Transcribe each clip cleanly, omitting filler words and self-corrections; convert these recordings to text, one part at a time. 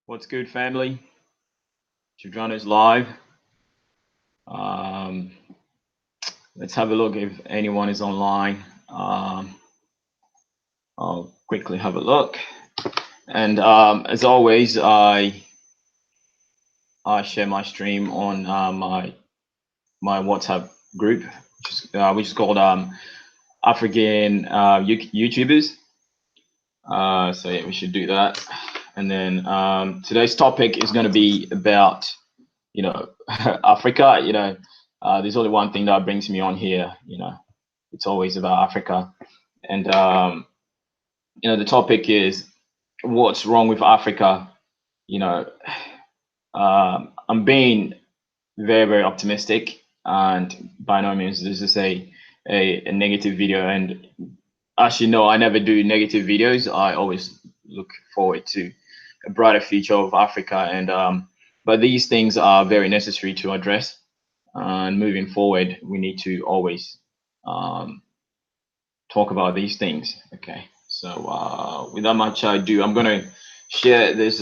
What's good, family? Chiefdryno is live. Um, let's have a look if anyone is online. I'll quickly have a look. And as always, I share my stream on my WhatsApp group, which is called African YouTubers. So yeah, we should do that. And then today's topic is going to be about Africa. There's only one thing that brings me on here. It's always about Africa. And the topic is what's wrong with Africa. I'm being very, very optimistic, and by no means this is a negative video. And as you know, I never do negative videos. I always look forward to a brighter future of Africa. And but these things are very necessary to address. And moving forward, we need to always talk about these things. Okay. So without much ado, I'm gonna share this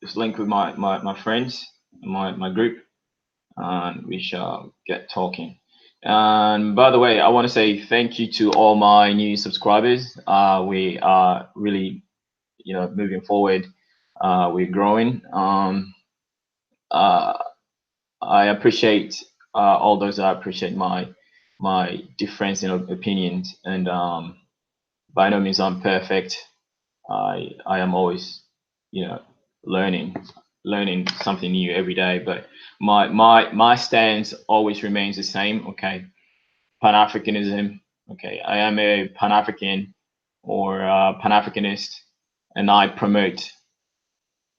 this link with my friends, my group, and we shall get talking. And by the way, I want to say thank you to all my new subscribers. We are really, moving forward. We're growing. I appreciate all those that appreciate my difference in opinions, and by no means I'm perfect. I am always, learning something new every day. But my stance always remains the same. Okay, Pan-Africanism. Okay, I am a Pan-African or Pan-Africanist, and I promote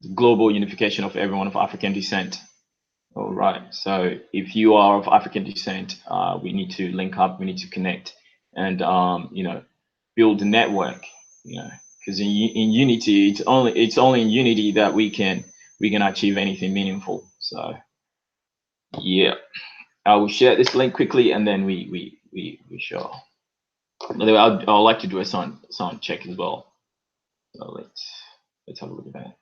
the global unification of everyone of African descent. All right. So if you are of African descent, we need to link up. We need to connect, and build a network. Because in unity, it's only in unity that we can achieve anything meaningful. So yeah, I will share this link quickly, and then we shall. By the way, I'd like to do a sound check as well. So let's have a look at that.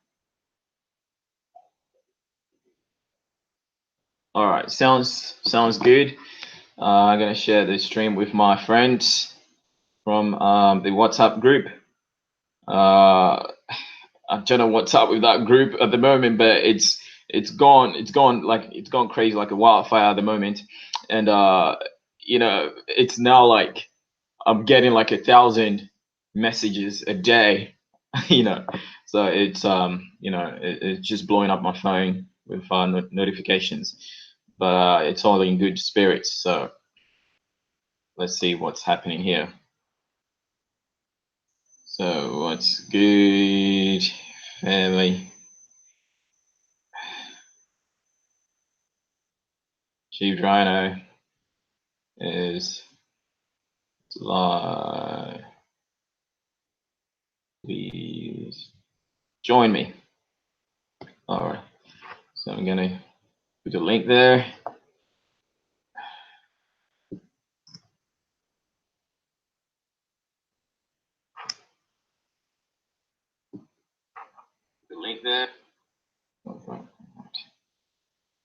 All right, sounds good. I'm gonna share the stream with my friends from the WhatsApp group. I don't know what's up with that group at the moment, but it's gone crazy like a wildfire at the moment. And it's now like I'm getting like 1,000 messages a day. So it's it's just blowing up my phone with notifications. But it's all in good spirits. So let's see what's happening here. So what's good, family? Chiefdryno is live. Please join me. All right. So I'm gonna put a link there. The link there.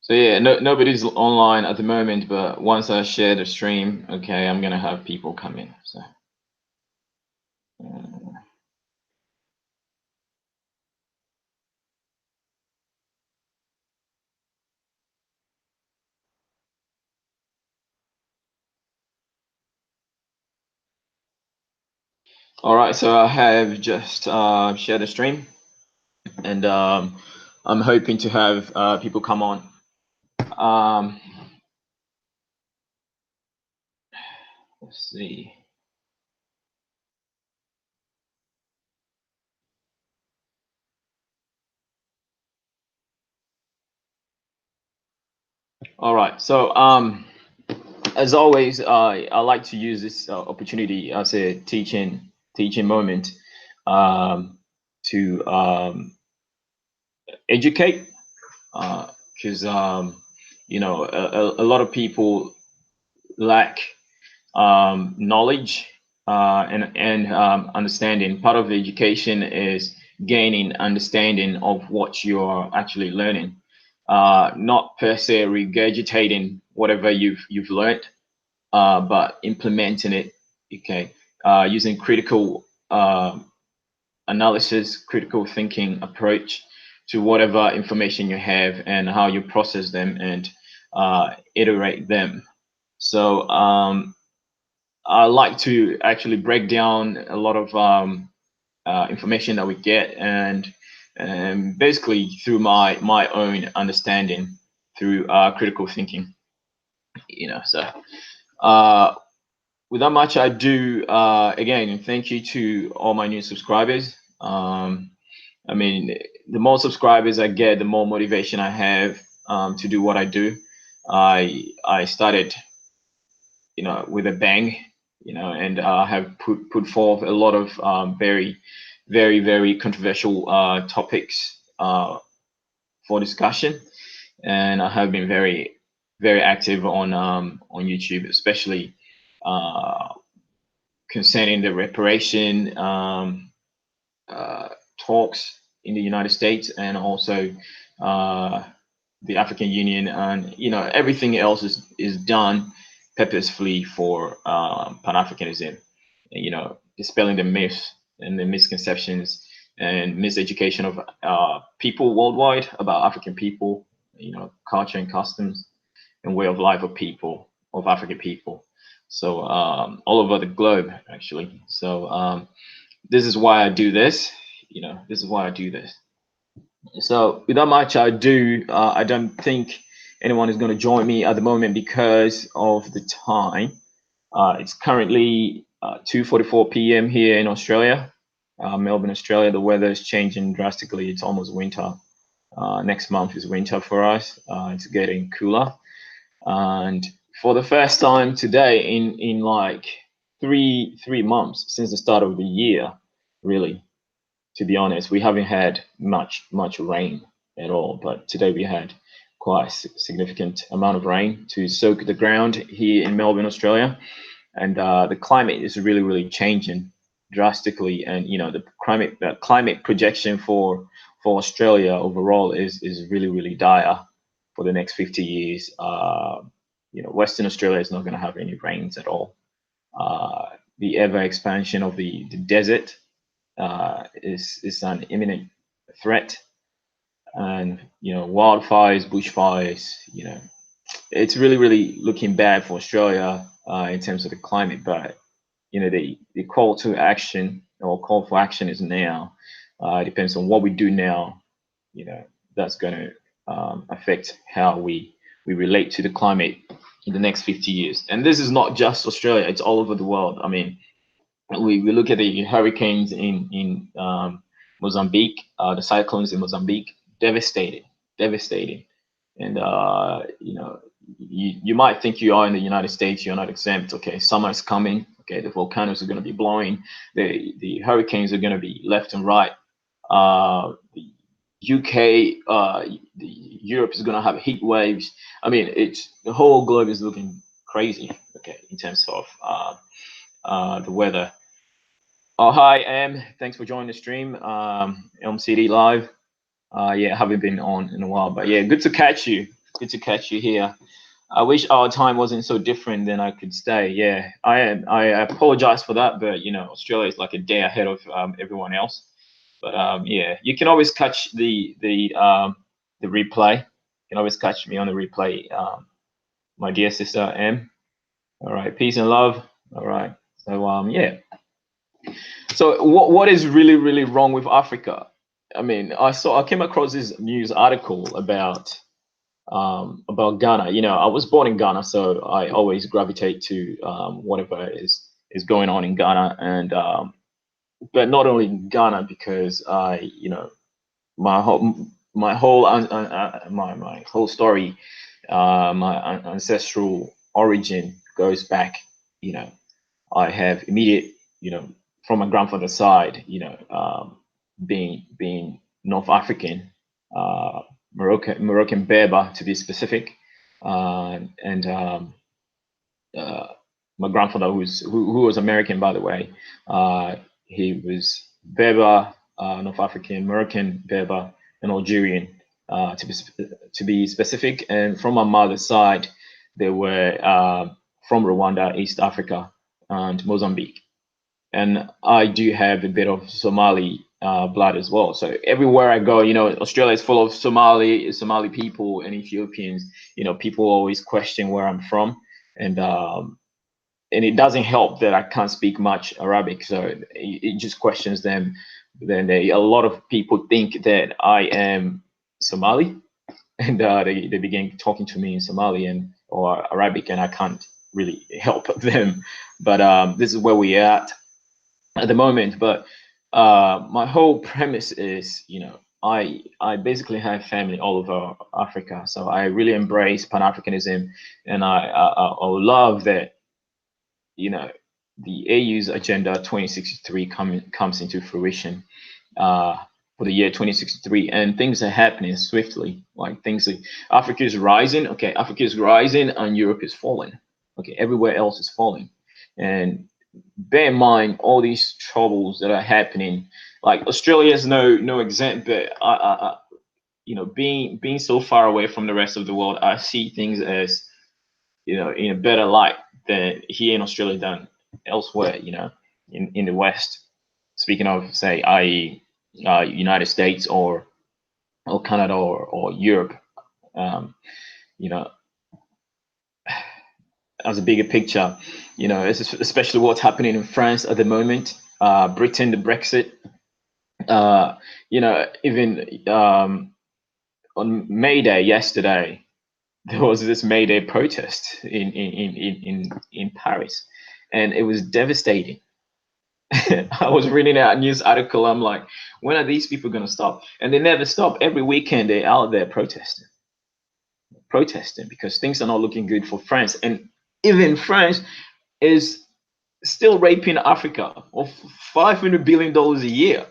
So yeah, nobody's online at the moment, but once I share the stream, okay, I'm gonna have people come in. So. All right, so I have just shared the stream, and I'm hoping to have people come on. Let's see. All right, so as always, I like to use this opportunity as a teaching moment to educate, because a lot of people lack knowledge and understanding. Part of the education is gaining understanding of what you're actually learning, not per se regurgitating whatever you've learned, but implementing it. Okay, using critical analysis, critical thinking approach to whatever information you have and how you process them and iterate them. So I like to actually break down a lot of information that we get, and basically through my own understanding through critical thinking. So without much ado, again, thank you to all my new subscribers. I mean, the more subscribers I get, the more motivation I have to do what I do. I started, with a bang, and have put forth a lot of very, very, very controversial topics for discussion, and I have been very, very active on YouTube, especially concerning the reparation talks in the United States, and also the African Union, and everything else is done purposefully for Pan-Africanism. Dispelling the myths and the misconceptions and miseducation of people worldwide about African people, culture and customs and way of life of African people. So all over the globe, actually. So this is why I do this. This is why I do this. So without much ado, I don't think anyone is going to join me at the moment because of the time. It's currently 2:44 p.m. here in Australia, Melbourne, Australia. The weather is changing drastically. It's almost winter. Next month is winter for us. It's getting cooler, and for the first time today in like three months since the start of the year, really, to be honest, we haven't had much rain at all. But today we had quite a significant amount of rain to soak the ground here in Melbourne, Australia, and the climate is really changing drastically. And the climate projection for Australia overall is really dire for the next 50 years. Western Australia is not going to have any rains at all. The ever expansion of the desert is an imminent threat, and wildfires, bushfires. It's really looking bad for Australia in terms of the climate. But the call to action or call for action is now. It depends on what we do now. That's going to affect how we relate to the climate in the next 50 years. And this is not just Australia; it's all over the world. I mean, we look at the hurricanes in Mozambique, the cyclones in Mozambique, devastating, and you might think you are in the United States, you're not exempt. Okay, summer is coming. Okay, the volcanoes are going to be blowing, the hurricanes are going to be left and right. The UK, Europe is going to have heat waves. I mean, the whole globe is looking crazy. Okay, in terms of the weather. Oh, hi, Em. Thanks for joining the stream. Elm City Live. Yeah, haven't been on in a while, but yeah, good to catch you. Good to catch you here. I wish our time wasn't so different, then I could stay. Yeah, I apologize for that, but Australia is like a day ahead of everyone else. But yeah, you can always catch the replay. You can always catch me on the replay, my dear sister Em. All right, peace and love. All right, so yeah. So what is really wrong with Africa? I mean, I came across this news article about Ghana. I was born in Ghana, so I always gravitate to whatever is going on in Ghana, and but not only in Ghana, because my whole my whole story, my ancestral origin goes back. I have immediate, from my grandfather's side, being North African, Moroccan Berber to be specific, and my grandfather who was American, by the way, he was Berber, North African, Moroccan, Berber, and Algerian, to be specific. And from my mother's side, they were from Rwanda, East Africa, and Mozambique. And I do have a bit of Somali blood as well. So everywhere I go, Australia is full of Somali people and Ethiopians. People always question where I'm from, and it doesn't help that I can't speak much Arabic, so it just questions them. Then a lot of people think that I am Somali, and they begin talking to me in Somali or Arabic, and I can't really help them. But this is where we're at the moment. But my whole premise is, I basically have family all over Africa, so I really embrace Pan Africanism, and I love that the AU's Agenda 2063 comes into fruition for the year 2063, and things are happening swiftly. Like Africa is rising. Okay, Africa is rising, and Europe is falling. Okay, everywhere else is falling, and bear in mind all these troubles that are happening. Like Australia is no exempt, but being so far away from the rest of the world, I see things as in a better light than here in Australia than elsewhere, in the West. Speaking of, say, i.e., United States or Canada or Europe, um, you know, as a bigger picture, especially what's happening in France at the moment, Britain, the Brexit, even on May Day yesterday, there was this May Day protest in Paris, and it was devastating. I was reading a news article. I'm like, when are these people going to stop? And they never stop. Every weekend they're out there protesting because things are not looking good for France. And even France is still raping Africa of $500 billion a year,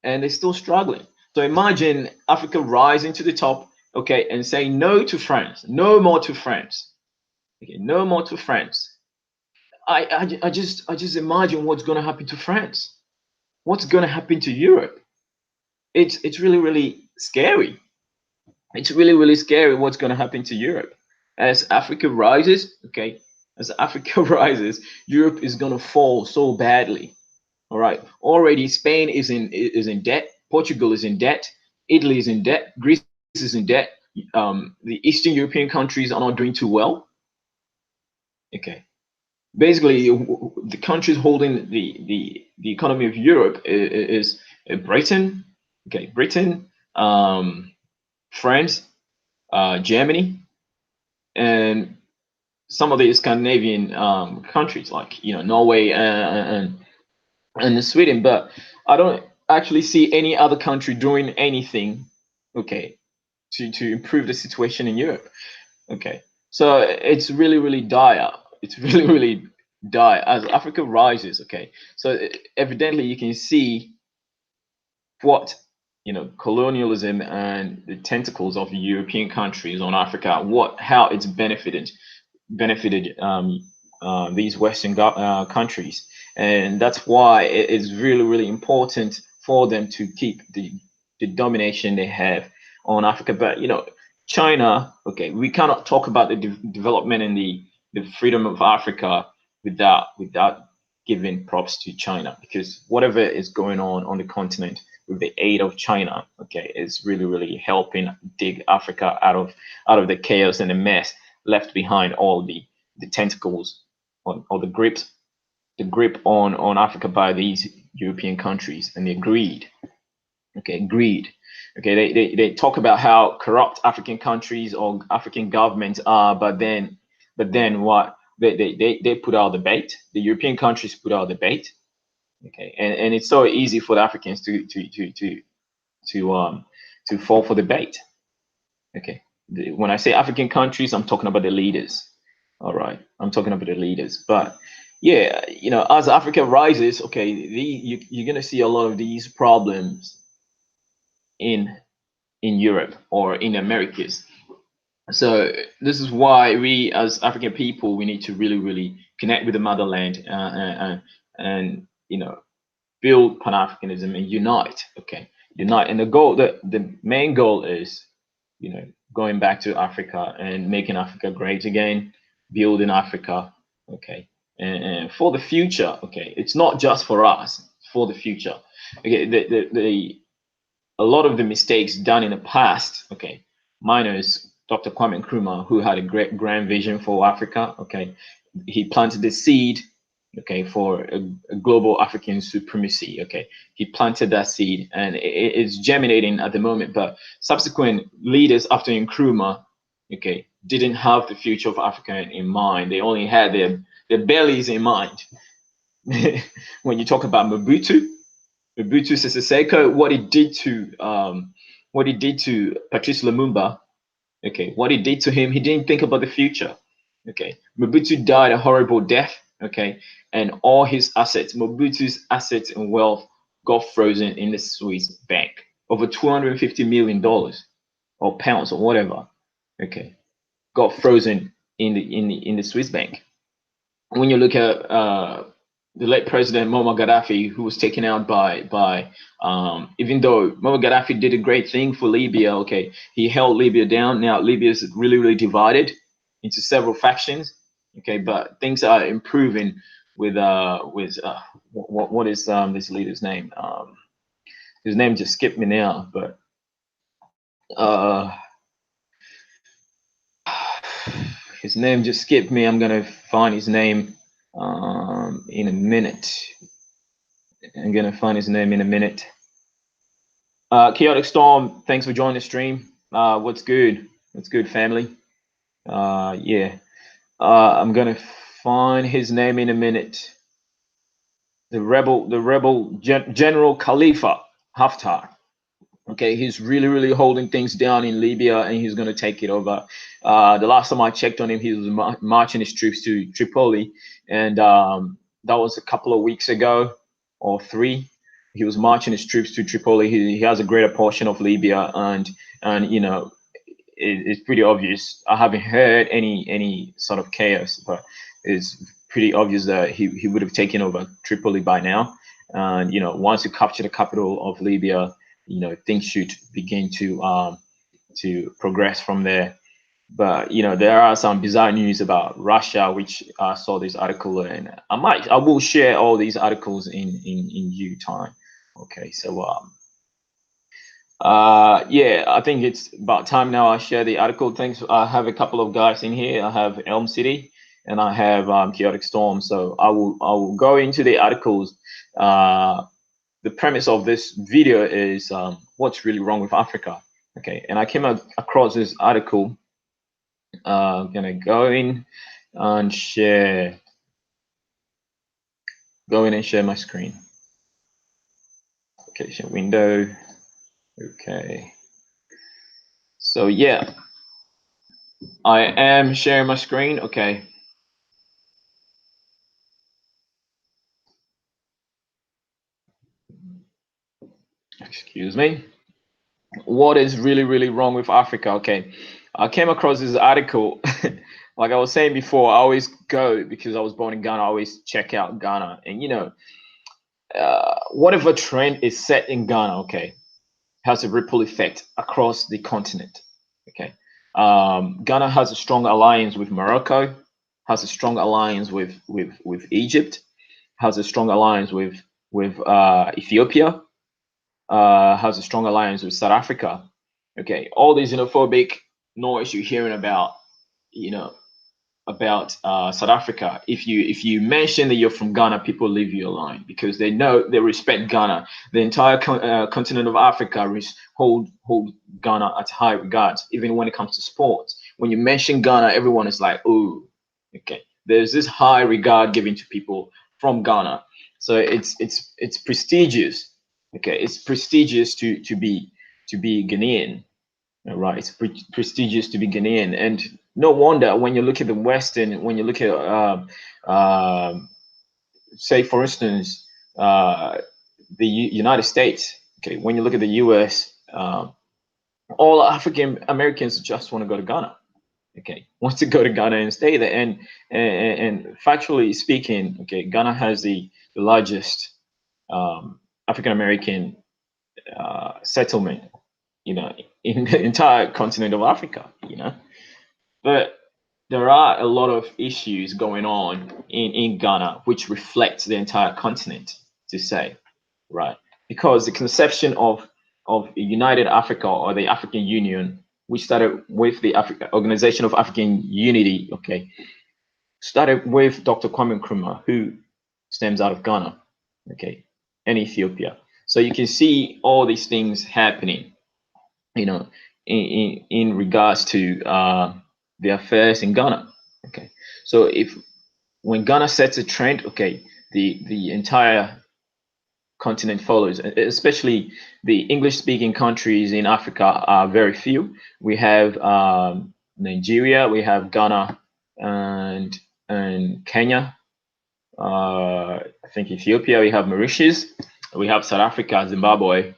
and they're still struggling. So imagine Africa rising to the top, okay, and saying no to France, no more to France, okay, no more to France. I just imagine what's going to happen to France. What's going to happen to Europe? It's really really scary. It's really really scary what's going to happen to Europe as Africa rises. Okay, as Africa rises, Europe is going to fall so badly. All right, already Spain is in debt. Portugal is in debt. Italy is in debt. Greece is in debt. The Eastern European countries are not doing too well. Okay, basically the countries holding the economy of Europe is Britain, okay, Britain, France, Germany, and some of the Scandinavian countries like Norway and Sweden. But I don't actually see any other country doing anything, okay, to improve the situation in Europe. Okay, so it's really really dire. It's really really dire as Africa rises. Okay, so evidently you can see what colonialism and the tentacles of the European countries on Africa, how it's benefited these Western countries, and that's why it is really really important for them to keep the domination they have on Africa. But China, okay, we cannot talk about the development and the freedom of Africa without giving props to China, because whatever is going on the continent with the aid of China, okay, is really really helping dig Africa out of the chaos and the mess left behind, all the tentacles or the grip on Africa by these European countries and their greed. Okay, greed. Okay, they talk about how corrupt African countries or African governments are, but then what? They put out the bait. The European countries put out the bait. Okay, and it's so easy for the Africans to fall for the bait. Okay, when I say African countries, I'm talking about the leaders. All right, I'm talking about the leaders. But yeah, as Africa rises, okay, you're gonna see a lot of these problems in Europe or in Americas. So this is why we, as African people, we need to really, really connect with the motherland, and build Pan-Africanism and unite. Okay, unite. And the main goal is, going back to Africa and making Africa great again, building Africa. Okay, and for the future. Okay, it's not just for us. It's for the future. Okay, the a lot of the mistakes done in the past. Okay, minus Dr. Kwame Nkrumah, who had a great grand vision for Africa. Okay, he planted the seed, okay, for a global African supremacy. Okay, he planted that seed, and it's germinating at the moment. But subsequent leaders after Nkrumah, okay, didn't have the future of Africa in mind. They only had their bellies in mind. When you talk about Mobutu Sese Seko, what he did to Patrice Lumumba, okay, what he did to him, he didn't think about the future. Okay, Mobutu died a horrible death. Okay, and all his assets, Mobutu's assets and wealth, got frozen in the Swiss bank, over $250 million or pounds or whatever. Okay, got frozen in the Swiss bank. When you look at the late President Muammar Gaddafi, who was taken out by even though Muammar Gaddafi did a great thing for Libya, okay, he held Libya down. Now Libya is really divided into several factions, okay, but things are improving with what is this leader's name? His name just skipped me now, but his name just skipped me. I'm gonna find his name in a minute. I'm gonna find his name in a minute. Chaotic Storm, thanks for joining the stream. What's good? What's good, family? Yeah. I'm gonna find his name in a minute. The rebel General Khalifa Haftar. Okay, he's really holding things down in Libya, and he's gonna take it over. The last time I checked on him, he was marching his troops to Tripoli, and that was a couple of weeks ago or 3. He was marching his troops to Tripoli. He has a greater portion of Libya, and it's pretty obvious. I haven't heard any sort of chaos, but it's pretty obvious that he would have taken over Tripoli by now. And once you capture the capital of Libya, things should begin to progress from there. But there are some bizarre news about Russia, which I saw this article, and I will share all these articles in due time. Okay, so yeah, I think it's about time now I share the article. Thanks. I have a couple of guys in here. I have Elm City and I have Chaotic Storm. So I will go into the articles. The premise of this video is what's really wrong with Africa. Okay, and I came across this article. I'm gonna go in and share. Go in and share my screen. Okay, share window. Okay. So yeah, I am sharing my screen. Okay. Excuse me. What is really wrong with Africa? Okay, I came across this article. Like I was saying before, I always go, because I was born in Ghana, I always check out Ghana. And whatever trend is set in Ghana, okay, has a ripple effect across the continent. Okay, Ghana has a strong alliance with Morocco, has a strong alliance with Egypt, has a strong alliance with Ethiopia, has a strong alliance with South Africa. Okay, all these xenophobic noise you're hearing about, South Africa. If you mention that you're from Ghana, people leave you alone, because they know, they respect Ghana. The entire continent of Africa hold Ghana at high regards, even when it comes to sports. When you mention Ghana, everyone is like, oh, okay. There's this high regard given to people from Ghana, so it's prestigious. Okay, it's prestigious to be Ghanaian, right? It's prestigious to be Ghanaian, and no wonder when you look at the Western, when you look at say for instance the United States. Okay, when you look at the U.S., all African Americans just want to go to Ghana. Okay, want to go to Ghana and stay there. And factually speaking, okay, Ghana has the largest African American settlement, in the entire continent of Africa, But there are a lot of issues going on in Ghana which reflect the entire continent, to say, right? Because the conception of a united Africa, or the African Union, which started with the Organization of African Unity, okay, started with Dr. Kwame Nkrumah, who stems out of Ghana, okay, and Ethiopia. So you can see all these things happening, in regards to the affairs in Ghana. Okay, so when Ghana sets a trend, okay, the entire continent follows, especially the English-speaking countries in Africa are very few. We have Nigeria, we have Ghana, and Kenya. I think Ethiopia, we have Mauritius, we have South Africa, Zimbabwe.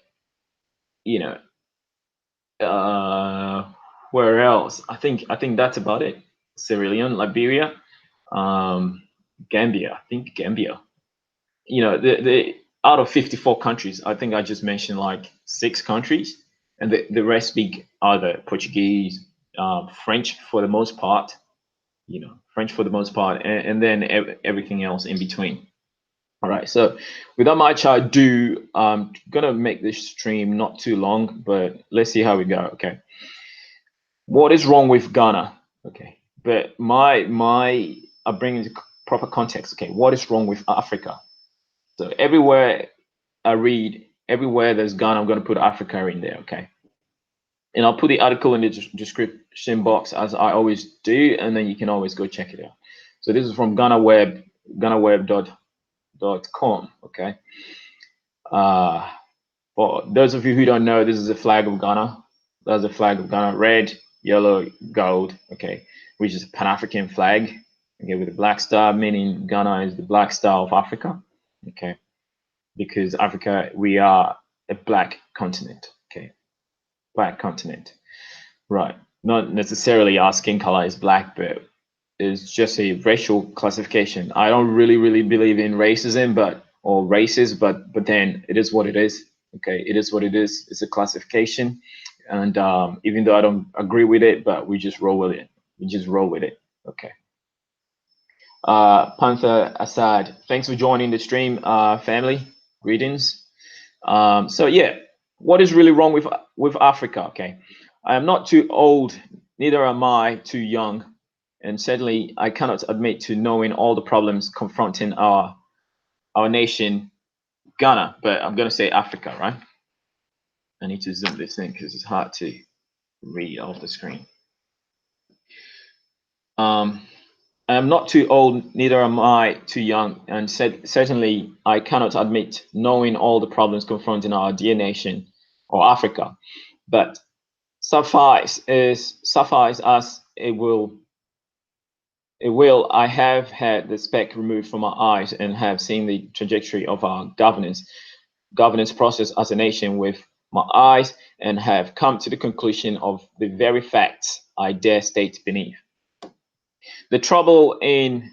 Where else? I think that's about it. Sierra Leone, Liberia, Gambia. I think Gambia. The out of 54 countries, I think I just mentioned like 6 countries, and the rest speak either Portuguese, French for the most part. French for the most part, and then everything else in between. All right. So without much ado, I'm gonna make this stream not too long, but let's see how we go. Okay. What is wrong with Ghana? Okay. But I'll bring into proper context. Okay. What is wrong with Africa? So everywhere I read, everywhere there's Ghana, I'm going to put Africa in there. Okay. And I'll put the article in the description box, as I always do, and then you can always go check it out. So this is from GhanaWeb.com. Okay. For those of you who don't know, this is the flag of Ghana. That's the flag of Ghana: red, yellow, gold. Okay, which is a Pan-African flag. Okay, with a black star, meaning Ghana is the black star of Africa. Okay, because Africa, we are a black continent. Okay, black continent. Right. Not necessarily our skin color is black, but it's just a racial classification. I don't really believe in racism, or races, but then it is what it is. Okay, it is what it is. It's a classification, and even though I don't agree with it, but we just roll with it. We just roll with it. Okay. Panther Assad, thanks for joining the stream, family. Greetings. So yeah, what is really wrong with Africa? Okay, I am not too old, neither am I too young, and certainly I cannot admit to knowing all the problems confronting our nation, Ghana, but I'm gonna say Africa, right? I need to zoom this in because it's hard to read off the screen. I am not too old, neither am I too young, and certainly I cannot admit knowing all the problems confronting our dear nation, or Africa. But suffice as it will. I have had the speck removed from my eyes and have seen the trajectory of our governance process as a nation with my eyes, and have come to the conclusion of the very facts I dare state beneath. The trouble in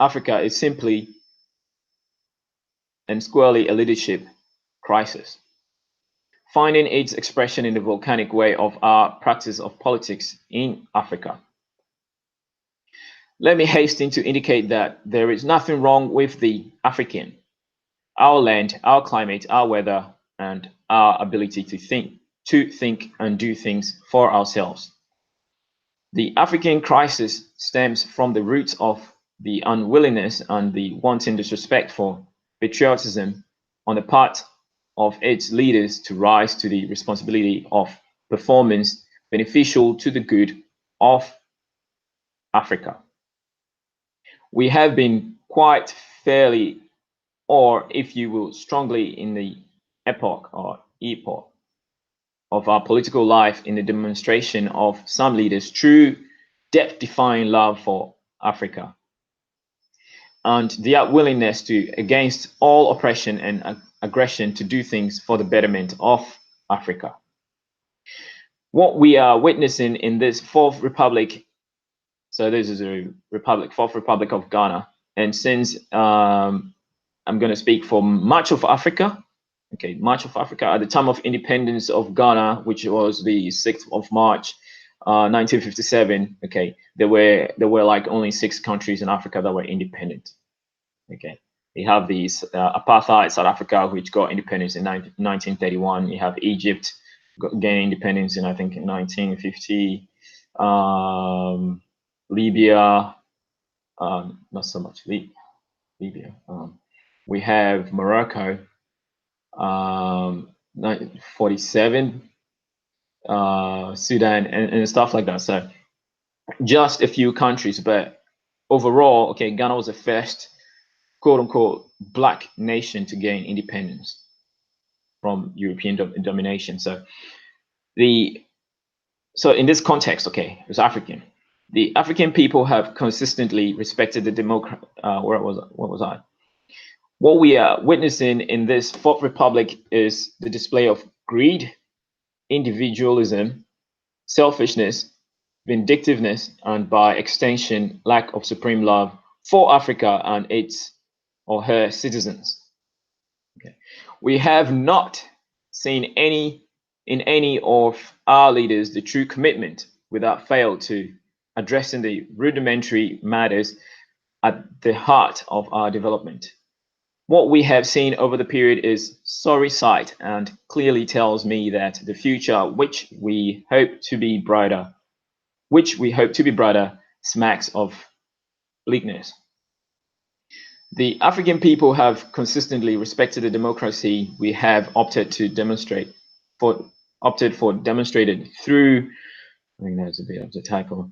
Africa is simply and squarely a leadership crisis, finding its expression in the volcanic way of our practice of politics in Africa. Let me hasten to indicate that there is nothing wrong with the African, our land, our climate, our weather, and our ability to think and do things for ourselves. The African crisis stems from the roots of the unwillingness and the wanton disrespect for patriotism on the part of its leaders to rise to the responsibility of performance beneficial to the good of Africa. We have been quite fairly, or if you will, strongly in the epoch of our political life in the demonstration of some leaders' true depth-defying love for Africa and their willingness to, against all oppression and aggression, to do things for the betterment of Africa. What we are witnessing in this Fourth Republic, so this is a republic, Fourth Republic of Ghana, and since I'm going to speak for much of Africa. Okay, much of Africa at the time of independence of Ghana, which was the 6th of March, 1957. Okay, there were like only 6 countries in Africa that were independent. Okay, you have these apartheid South Africa, which got independence in 1931. You have Egypt gained independence in, I think, in 1950. Libya, not so much Libya. We have Morocco, 1947, Sudan, and stuff like that. So just a few countries, but overall, okay, Ghana was the first quote unquote black nation to gain independence from European domination. So in this context, okay, it's African. The African people have consistently respected the what was I? What we are witnessing in this Fourth Republic is the display of greed, individualism, selfishness, vindictiveness, and by extension, lack of supreme love for Africa and its or her citizens. Okay. We have not seen in any of our leaders the true commitment without fail to addressing the rudimentary matters at the heart of our development. What we have seen over the period is sorry sight and clearly tells me that the future which we hope to be brighter, smacks of bleakness. The African people have consistently respected the democracy we have opted for demonstrated through, I think that's a bit of a typo,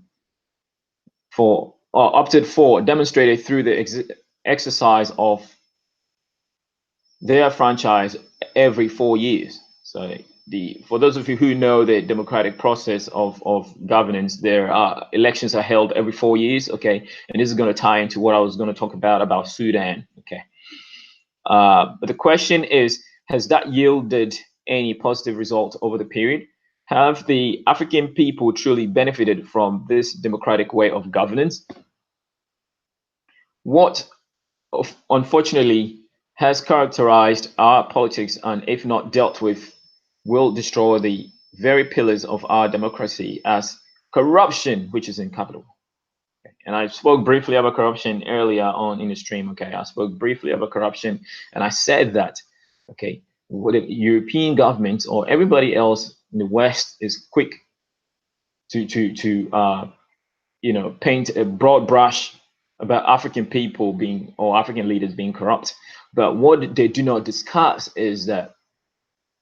opted for demonstrated through the exercise of their franchise every 4 years. So for those of you who know the democratic process of governance, elections are held every 4 years. Okay, and this is going to tie into what I was going to talk about Sudan. Okay, but the question is, has that yielded any positive result over the period? Have the African people truly benefited from this democratic way of governance? What, unfortunately, has characterized our politics, and if not dealt with, will destroy the very pillars of our democracy as corruption, which is in capital. Okay. And I spoke briefly about corruption earlier on in the stream. Okay, I spoke briefly about corruption, and I said that, okay, what the European governments or everybody else in the West is quick to paint a broad brush about African people or African leaders being corrupt. But what they do not discuss is that,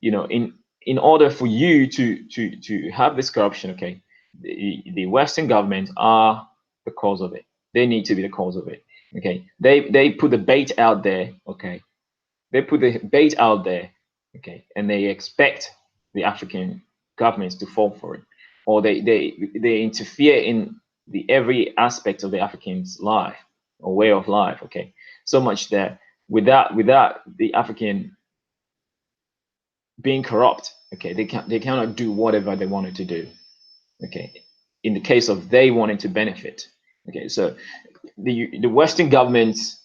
in order for you to have this corruption, okay, the Western governments are the cause of it. They need to be the cause of it. Okay, they put the bait out there. Okay, they put the bait out there. Okay, and they expect the African governments to fall for it, or they interfere in the every aspect of the African's life or way of life. Okay, so much that without the African being corrupt, okay, they cannot do whatever they wanted to do. Okay, in the case of they wanting to benefit. Okay, so the Western government's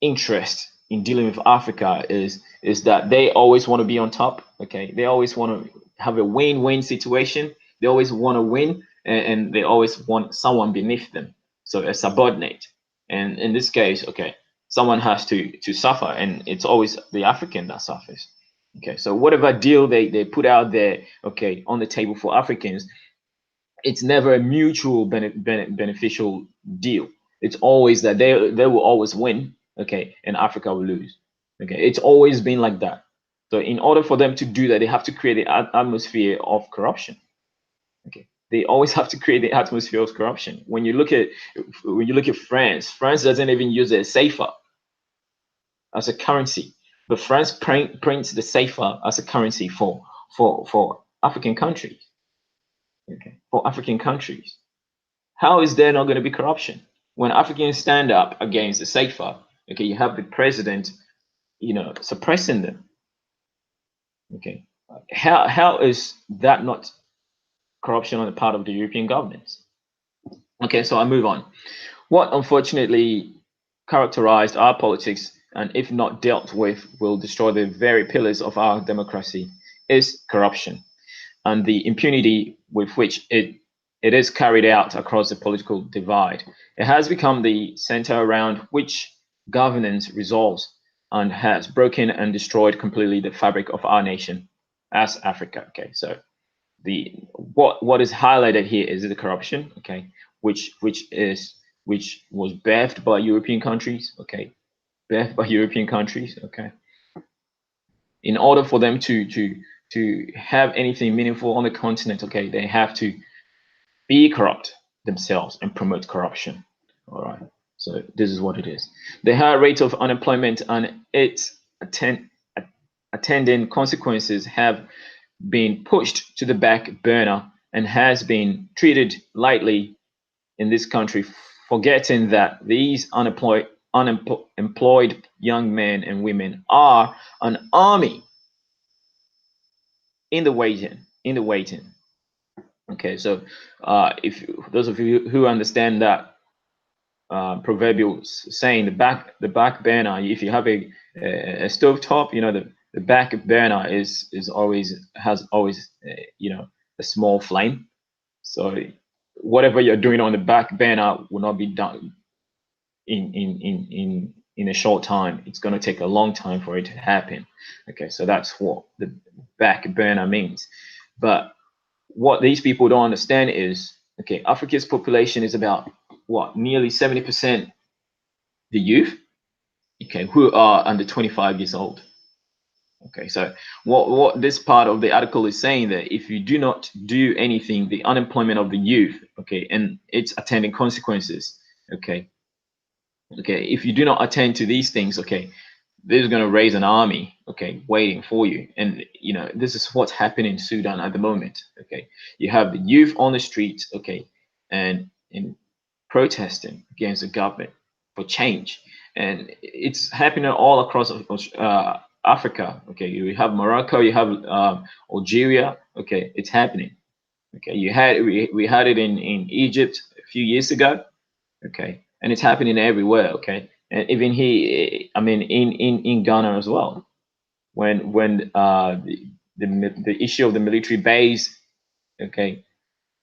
interest in dealing with Africa is that they always want to be on top. Okay, they always want to have a win-win situation. They always want to win, and they always want someone beneath them, so a subordinate. And in this case, okay, someone has to suffer, and it's always the African that suffers. Okay, so whatever deal they put out there, okay, on the table for Africans, it's never a mutual beneficial deal. It's always that they will always win, okay, and Africa will lose. Okay, it's always been like that. So in order for them to do that, they have to create the atmosphere of corruption. Okay, they always have to create the atmosphere of corruption. When you look at France doesn't even use a CFA as a currency, but France prints the CFA as a currency for African countries. Okay, for African countries. How is there not going to be corruption when Africans stand up against the CFA? Okay, you have the president, suppressing them. Okay, how is that not corruption on the part of the European governments? Okay, so I move on. What unfortunately characterized our politics and if not dealt with, will destroy the very pillars of our democracy, is corruption and the impunity with which it is carried out across the political divide. It has become the center around which governance resolves and has broken and destroyed completely the fabric of our nation as Africa. Okay, so the what is highlighted here is the corruption. Okay, which was birthed by European countries. Okay, birthed by European countries. Okay, in order for them to have anything meaningful on the continent, okay, they have to be corrupt themselves and promote corruption. All right. So this is what it is. The high rate of unemployment and its attending consequences have been pushed to the back burner and has been treated lightly in this country, forgetting that these unemployed young men and women are an army in the waiting. Okay, so if those of you who understand that proverbial saying, the back burner, if you have a stove top, you know, the back burner is always has always a small flame. So whatever you're doing on the back burner will not be done in a short time. It's going to take a long time for it to happen. Okay, so that's what the back burner means. But what these people don't understand is, okay, Africa's population is about what, nearly 70% the youth, okay, who are under 25 years old. Okay, so what this part of the article is saying, that if you do not do anything, the unemployment of the youth, okay, and its attending consequences, okay, if you do not attend to these things, okay, this is going to raise an army, okay, waiting for you. And you know, this is what's happening in Sudan at the moment. Okay, you have the youth on the streets, okay, and in protesting against the government for change, and it's happening all across Africa. Okay, you have Morocco, you have Algeria. Okay, it's happening. Okay, we had it in Egypt a few years ago. Okay, and it's happening everywhere. Okay, and even here, I mean, in Ghana as well. When the issue of the military base, okay,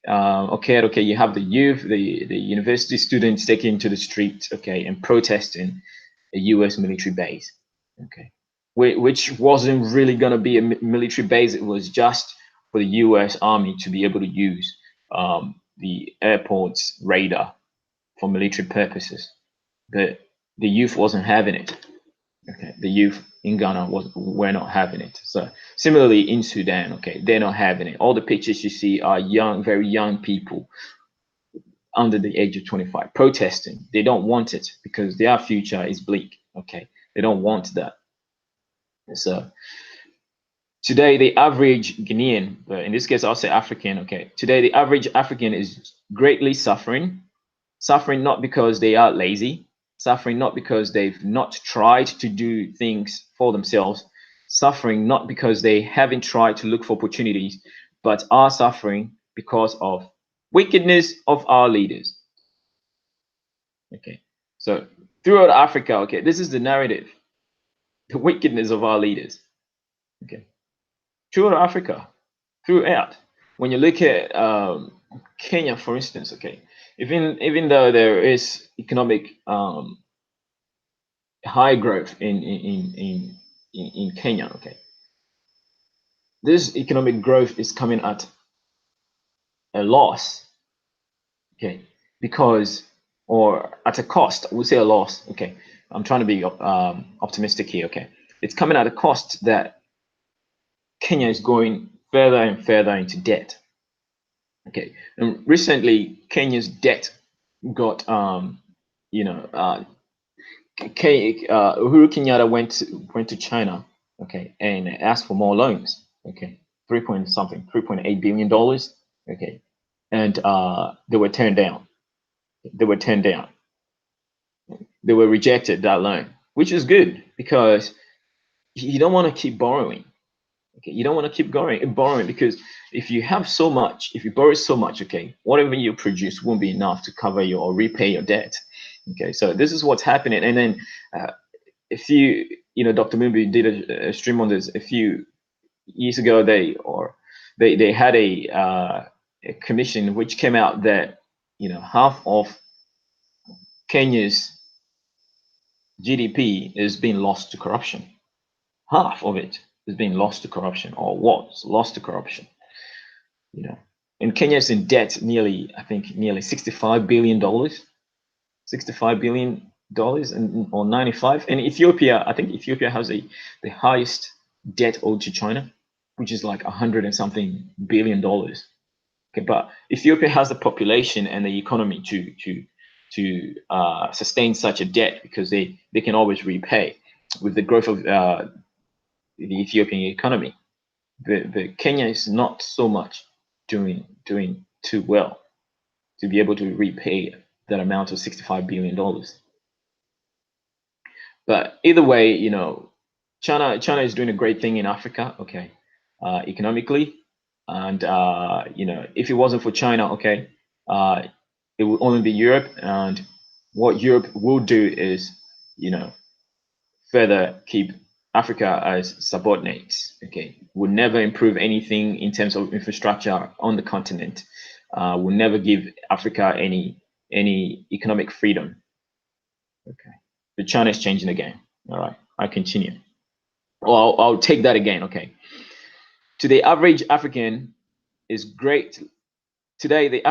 okay, you have the youth, the university students taking to the streets, okay, and protesting a U.S. military base, okay, which wasn't really gonna be a military base. It was just for the U.S. Army to be able to use the airport's radar for military purposes. But the youth wasn't having it. Okay, the youth in Ghana were not having it. So similarly in Sudan, okay, they're not having it. All the pictures you see are young, very young people under the age of 25 protesting. They don't want it because their future is bleak. Okay, they don't want that. So today the average Ghanaian, but in this case I'll say African. Okay, today the average African is greatly suffering not because they are lazy, suffering not because they've not tried to do things for themselves, suffering not because they haven't tried to look for opportunities, but are suffering because of wickedness of our leaders. Okay, so throughout Africa, okay, this is the narrative, the wickedness of our leaders. Okay, throughout Africa, throughout. When you look at Kenya, for instance, okay, even though there is economic high growth in Kenya, okay, this economic growth is coming at a loss, okay, because, or at a cost. We'll say a loss, okay. I'm trying to be optimistic here, okay. It's coming at a cost that Kenya is going further and further into debt. Okay, and recently Kenya's debt got Uhuru Kenyatta went to China, okay, and asked for more loans, okay, 3.8 billion dollars, okay, and they were turned down. They were turned down. They were rejected, that loan, which is good because you don't want to keep borrowing. Okay, you don't want to keep borrowing because if you have so much, if you borrow so much, okay, whatever you produce won't be enough to cover your or repay your debt. Okay, so this is what's happening, and then a few, Dr. Mumbi did a stream on this a few years ago. They had a commission which came out that half of Kenya's GDP is being lost to corruption. Half of it is being lost to corruption, or was lost to corruption. And Kenya is in debt nearly $65 billion, $65 billion, or 95. And Ethiopia, I think Ethiopia has the highest debt owed to China, which is like 100 and something billion dollars. Okay, but Ethiopia has the population and the economy to sustain such a debt, because they can always repay with the growth of the Ethiopian economy. The Kenya is not so much doing too well to be able to repay that amount of $65 billion. But either way, China is doing a great thing in Africa, okay, economically. And if it wasn't for China, okay, it would only be Europe. And what Europe will do is, further keep Africa as subordinates. Okay, will never improve anything in terms of infrastructure on the continent. Will never give Africa any economic freedom. Okay, but China is changing the game. All right, I continue. Well, I'll take that again. Okay, to the average African is great. Today, the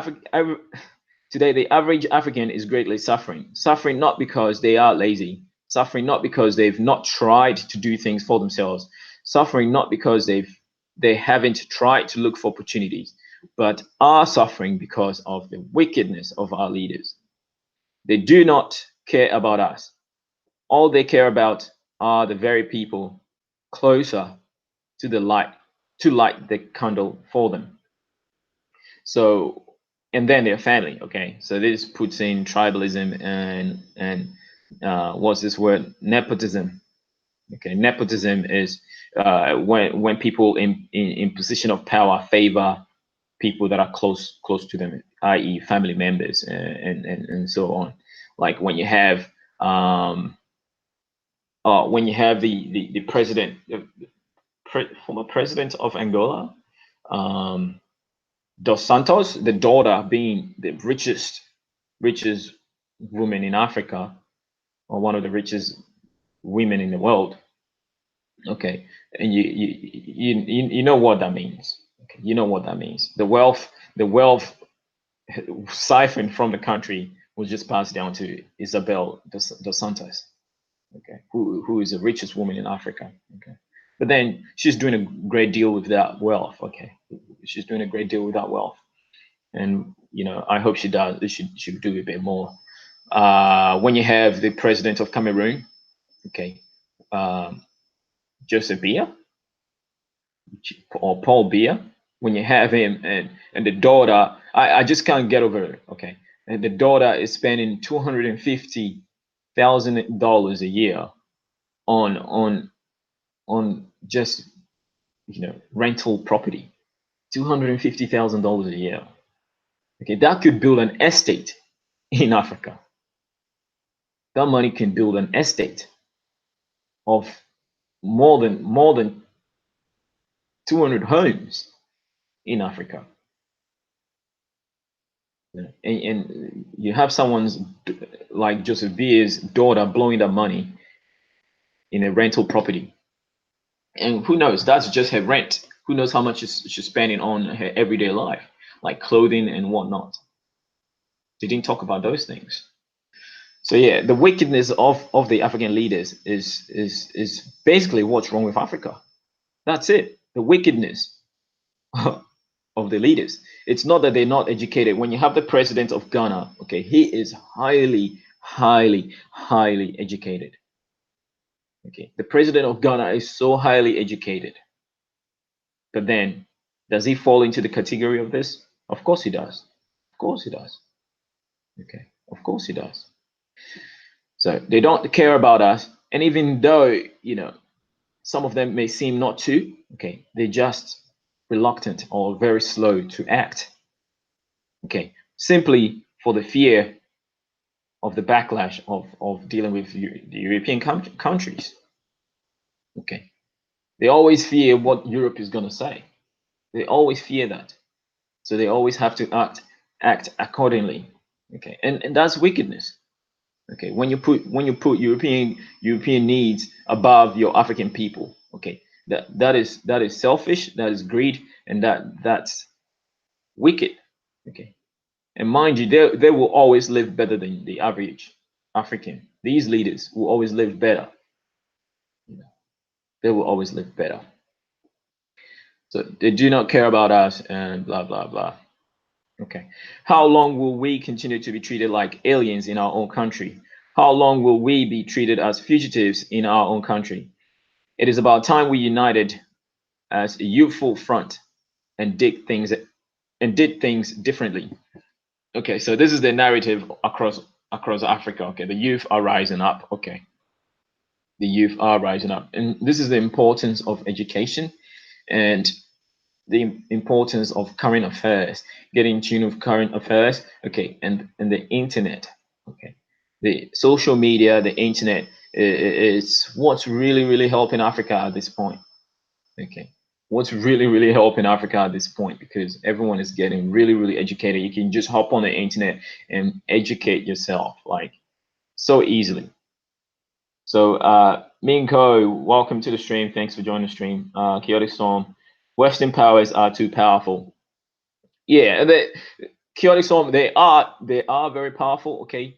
average African is greatly suffering not because they are lazy, suffering not because they've not tried to do things for themselves, suffering not because they haven't tried to look for opportunities, but are suffering because of the wickedness of our leaders. They do not care about us. All they care about are the very people closer to the light, to light the candle for them. So, and then their family. Okay, so this puts in tribalism and what's this word? Nepotism. Okay, nepotism is when people in position of power favor people that are close to them, i.e., family members and so on. Like when you have the president, former president of Angola, Dos Santos, the daughter being the richest woman in Africa, or one of the richest women in the world. Okay, and you know what that means. Okay, you know what that means. The wealth siphoned from the country was just passed down to Isabel dos Santos. Okay, who is the richest woman in Africa. Okay, but then she's doing a great deal with that wealth. Okay, she's doing a great deal with that wealth, and I hope she does. She do a bit more. When you have the president of Cameroon, okay, Joseph Biya or Paul Biya, when you have him and the daughter, I just can't get over it. Okay, and the daughter is spending $250,000 a year on just rental property. $250,000 a year. Okay, that could build an estate in Africa. That money can build an estate of more than 200 homes in Africa. And you have someone's like Joseph Bia's daughter blowing that money in a rental property. And who knows, that's just her rent. Who knows how much she's spending on her everyday life, like clothing and whatnot. They didn't talk about those things. So yeah, the wickedness of the African leaders is basically what's wrong with Africa. That's it. The wickedness of the leaders. It's not that they're not educated. When you have the president of Ghana, okay, he is highly educated. Okay, the president of Ghana is so highly educated. But then, does he fall into the category of this? Of course he does. Of course he does. Okay, of course he does. So they don't care about us. And even though, some of them may seem not to, okay, they're just reluctant or very slow to act. Okay, simply for the fear of the backlash of dealing with the European countries. Okay, they always fear what Europe is going to say. They always fear that, so they always have to act accordingly. Okay, and that's wickedness. Okay, when you put European needs above your African people. Okay, that is selfish, that is greed, and that's wicked. Okay, and mind you, they will always live better than the average African. These leaders will always live better. You know, they will always live better. So they do not care about us and blah blah blah. Okay. How long will we continue to be treated like aliens in our own country? How long will we be treated as fugitives in our own country? It is about time we united as a youthful front and did things differently. Okay, so this is the narrative across Africa. Okay, the youth are rising up. Okay, the youth are rising up, and this is the importance of education and the importance of current affairs, getting in tune with current affairs. Okay, and the internet. Okay, the social media, the internet is what's really helping Africa at this point. Okay, what's really helping Africa at this point, because everyone is getting really educated. You can just hop on the internet and educate yourself like so easily. So Minko, welcome to the stream. Thanks for joining the stream. Chaotic Storm, Western powers are too powerful. Yeah, the Chaotic Storm, they are very powerful, okay,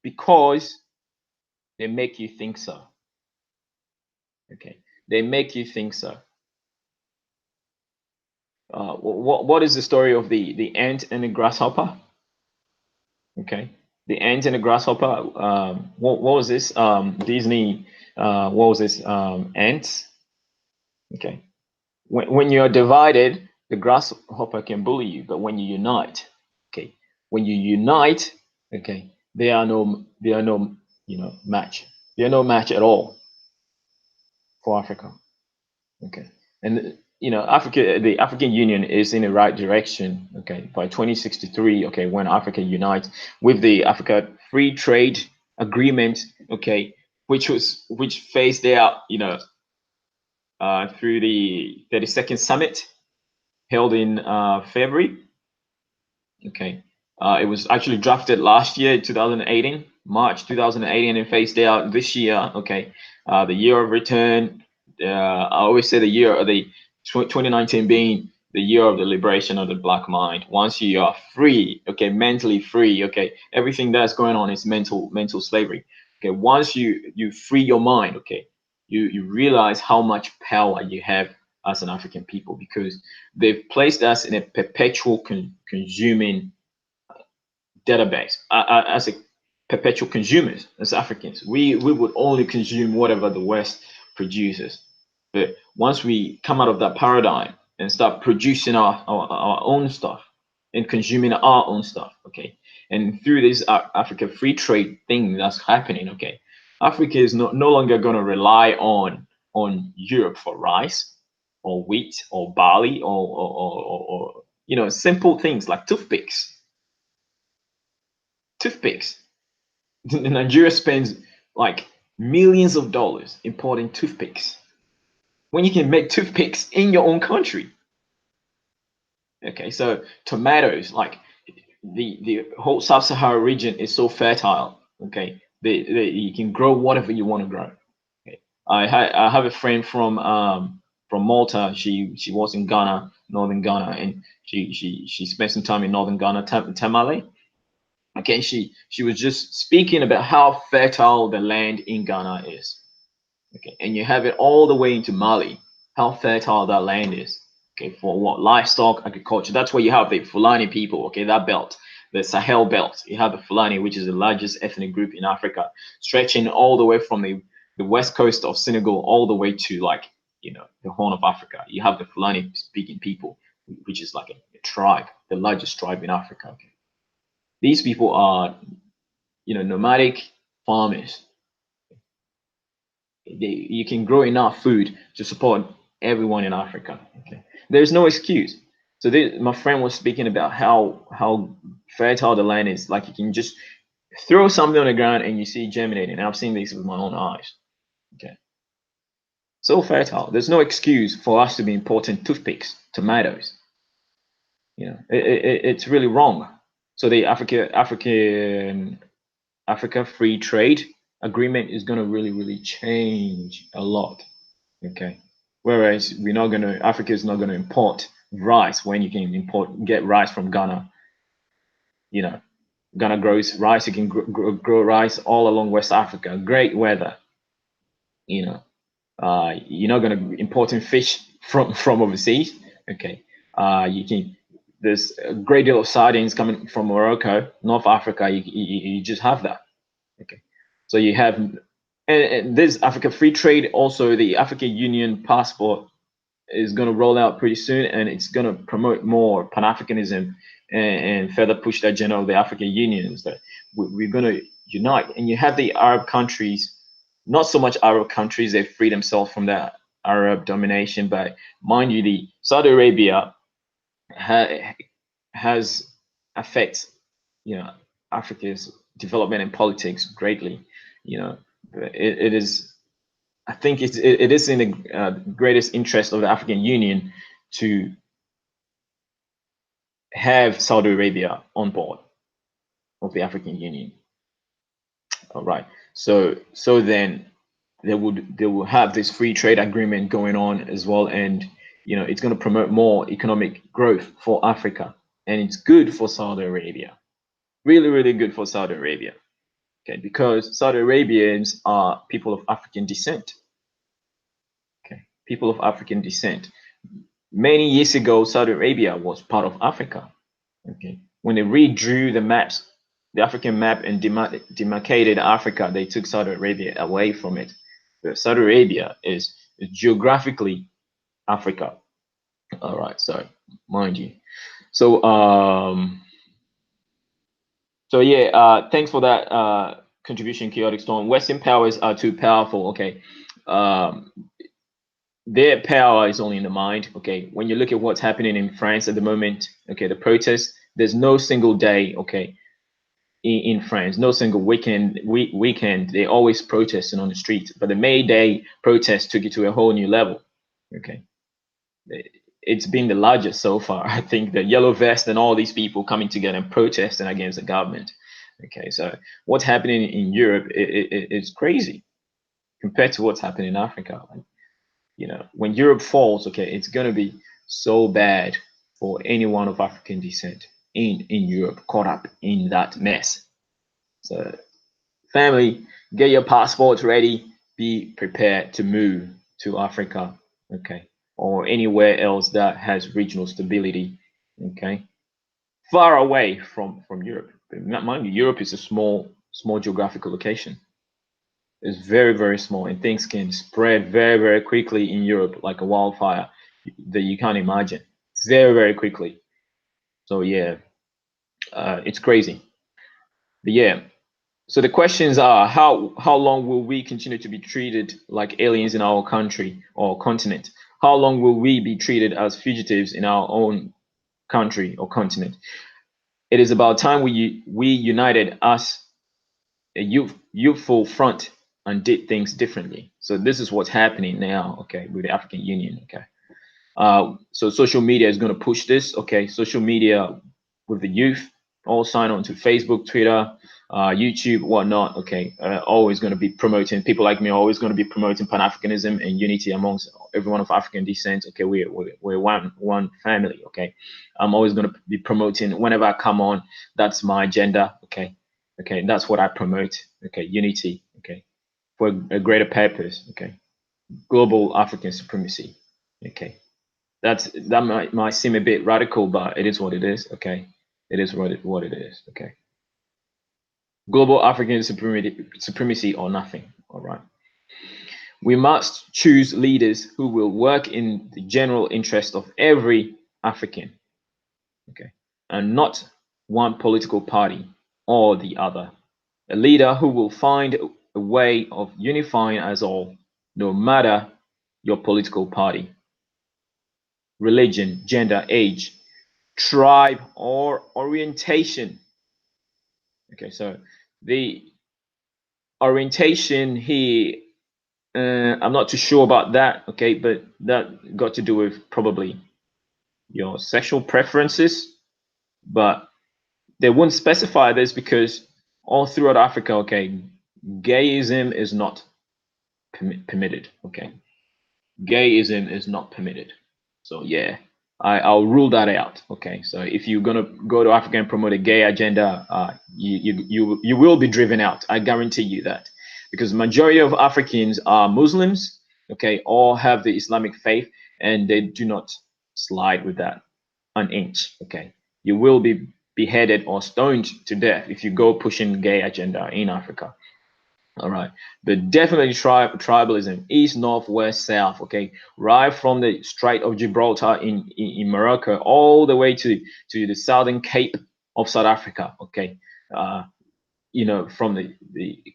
because they make you think so. Okay, they make you think so. What is the story of the ant and the grasshopper? Okay, the ant and the grasshopper. What was this? Disney. What was this? Ants. Okay. When you're divided, the grasshopper can bully you, but when you unite, okay, when you unite, okay, they are no, match. They are no match at all for Africa. Okay, and Africa, the African Union is in the right direction. Okay, by 2063, okay, when Africa unites with the Africa Free Trade Agreement, okay, which phased out, through the 32nd summit held in February. Okay, it was actually drafted last year, 2018, March 2018, and phased out this year. Okay, the year of return. I always say the year of the 2019 being the year of the liberation of the black mind. Once you are free, okay, mentally free, okay, everything that's going on is mental slavery. Okay, once you free your mind, okay, you realize how much power you have as an African people, because they've placed us in a perpetual consuming database. As a perpetual consumers, as Africans, we would only consume whatever the West produces. But once we come out of that paradigm and start producing our own stuff and consuming our own stuff, okay, and through this Africa free trade thing that's happening, okay, Africa is no longer going to rely on Europe for rice or wheat or barley or simple things like toothpicks. Nigeria spends like millions of dollars importing toothpicks when you can make toothpicks in your own country. Okay, so tomatoes, like the whole sub-Sahara region is so fertile. Okay, you can grow whatever you want to grow. Okay. I have a friend from Malta. She was in Ghana, northern Ghana, and she spent some time in northern Ghana, Tamale. Okay, she was just speaking about how fertile the land in Ghana is. Okay, and you have it all the way into Mali, how fertile that land is. Okay, for what? Livestock, agriculture. That's where you have the Fulani people. Okay, that belt, the Sahel belt. You have the Fulani, which is the largest ethnic group in Africa, stretching all the way from the west coast of Senegal all the way to like the Horn of Africa. You have the Fulani speaking people, which is like a tribe, the largest tribe in Africa. Okay. These people are nomadic farmers. You can grow enough food to support everyone in Africa. Okay, there's no excuse. So my friend was speaking about how fertile the land is. Like you can just throw something on the ground and you see it germinating. And I've seen this with my own eyes. Okay. So fertile. There's no excuse for us to be importing toothpicks, tomatoes. You know, it's really wrong. So the Africa Free Trade Agreement is going to really change a lot. Okay. Whereas Africa is not going to import rice when you can get rice from Ghana. You know, Ghana grows rice. You can grow rice all along West Africa. Great weather. You know, you're not going to be importing fish from overseas. Okay. You can. There's a great deal of sardines coming from Morocco, North Africa. You just have that. Okay. So you have, and this Africa Free Trade, also the African Union passport is going to roll out pretty soon, and it's going to promote more Pan-Africanism and further push the agenda of the African Union. Is that we're going to unite, and you have the Arab countries, not so much Arab countries, they free themselves from that Arab domination, but mind you, the Saudi Arabia has affects, you know, Africa's development and politics greatly. You know, it is. I think it is in the greatest interest of the African Union to have Saudi Arabia on board of the African Union. All right. So then they will have this free trade agreement going on as well, and you know it's going to promote more economic growth for Africa, and it's good for Saudi Arabia. Really good for Saudi Arabia. Okay, because Saudi Arabians are people of African descent. Okay, people of African descent. Many years ago, Saudi Arabia was part of Africa. Okay, when they redrew the maps, the African map, and demarcated Africa, they took Saudi Arabia away from it. But Saudi Arabia is geographically Africa. All right, so mind you. So so yeah, thanks for that contribution, Chaotic Storm. Western powers are too powerful. Okay, um, their power is only in the mind. Okay, when you look at what's happening in France at the moment, okay, the protests. There's no single day, okay, in France, no single weekend. They always protesting on the street. But the May Day protest took it to a whole new level. Okay, it's been the largest so far. I think the yellow vest and all these people coming together and protesting against the government. Okay, so what's happening in Europe is crazy compared to what's happening in Africa. You know, when Europe falls, okay, it's going to be so bad for anyone of African descent in Europe caught up in that mess. So, family, get your passports ready. Be prepared to move to Africa, okay, or anywhere else that has regional stability, okay, far away from Europe. Mind you, Europe is a small geographical location. It's very small, and things can spread very quickly in Europe like a wildfire that you can't imagine. Very quickly. So yeah, it's crazy. But yeah, so the questions are how long will we continue to be treated like aliens in our country or continent? How long will we be treated as fugitives in our own country or continent? It is about time we united as a youthful front and did things differently. So this is what's happening now, okay, with the African Union, okay. So social media is going to push this, okay. Social media with the youth all sign on to Facebook, Twitter, YouTube, whatnot, okay. Always going to be promoting, people like me are always going to be promoting Pan-Africanism and unity amongst everyone of African descent. Okay, we're one family, okay. I'm always going to be promoting whenever I come on. That's my agenda, okay. Okay, that's what I promote. Okay, unity, okay, for a greater purpose, okay. Global African supremacy, okay. That might seem a bit radical, but it is what it is, okay. It is what it is, okay. Global African supremacy or nothing, all right. We must choose leaders who will work in the general interest of every African, okay, and not one political party or the other. A leader who will find a way of unifying us all, no matter your political party, religion, gender, age, tribe, or orientation. Okay, so The orientation here, I'm not too sure about that, okay, but that got to do with probably your sexual preferences, but they wouldn't specify this because all throughout Africa, okay, gayism is not permitted, okay. Gayism is not permitted. So yeah, I'll rule that out. Okay, so if you're gonna go to Africa and promote a gay agenda, you will be driven out. I guarantee you that, because the majority of Africans are Muslims. Okay, all have the Islamic faith, and they do not slide with that an inch. Okay, you will be beheaded or stoned to death if you go pushing gay agenda in Africa. All right, but definitely tribalism, east, north, west, south. Okay, right from the Strait of Gibraltar in Morocco all the way to the southern Cape of South Africa. Okay, uh, from the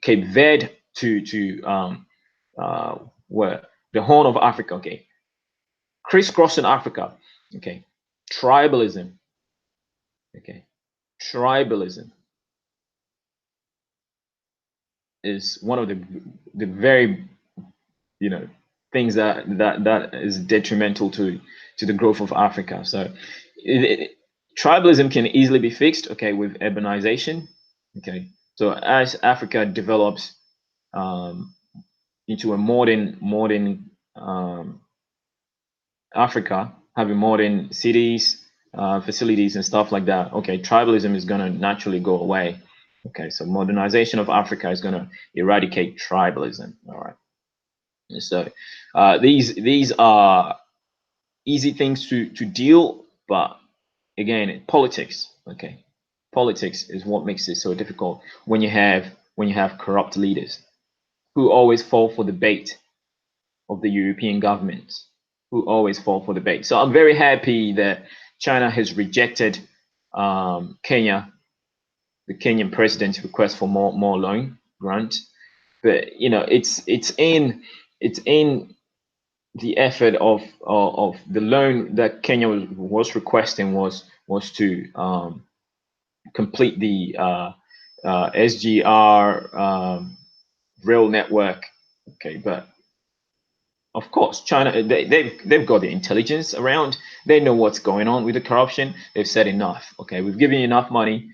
Cape Verde to where the Horn of Africa. Okay, crisscrossing Africa. Okay, tribalism. Okay, tribalism is one of the very things that is detrimental to the growth of Africa. So tribalism can easily be fixed, okay, with urbanization. Okay, so as Africa develops um, into a modern Africa, having modern cities, facilities, and stuff like that, okay, tribalism is going to naturally go away. Okay, so modernization of Africa is going to eradicate tribalism. All right. So these are easy things to deal, but again, politics. Okay, politics is what makes it so difficult when you have corrupt leaders who always fall for the bait of the European governments, who always fall for the bait. So I'm very happy that China has rejected Kenya, the Kenyan president's request for more loan grant. But it's in the effort of the loan that Kenya was requesting was to complete the SGR rail network. Okay, but of course, China they've got the intelligence around. They know what's going on with the corruption. They've said enough. Okay, we've given you enough money.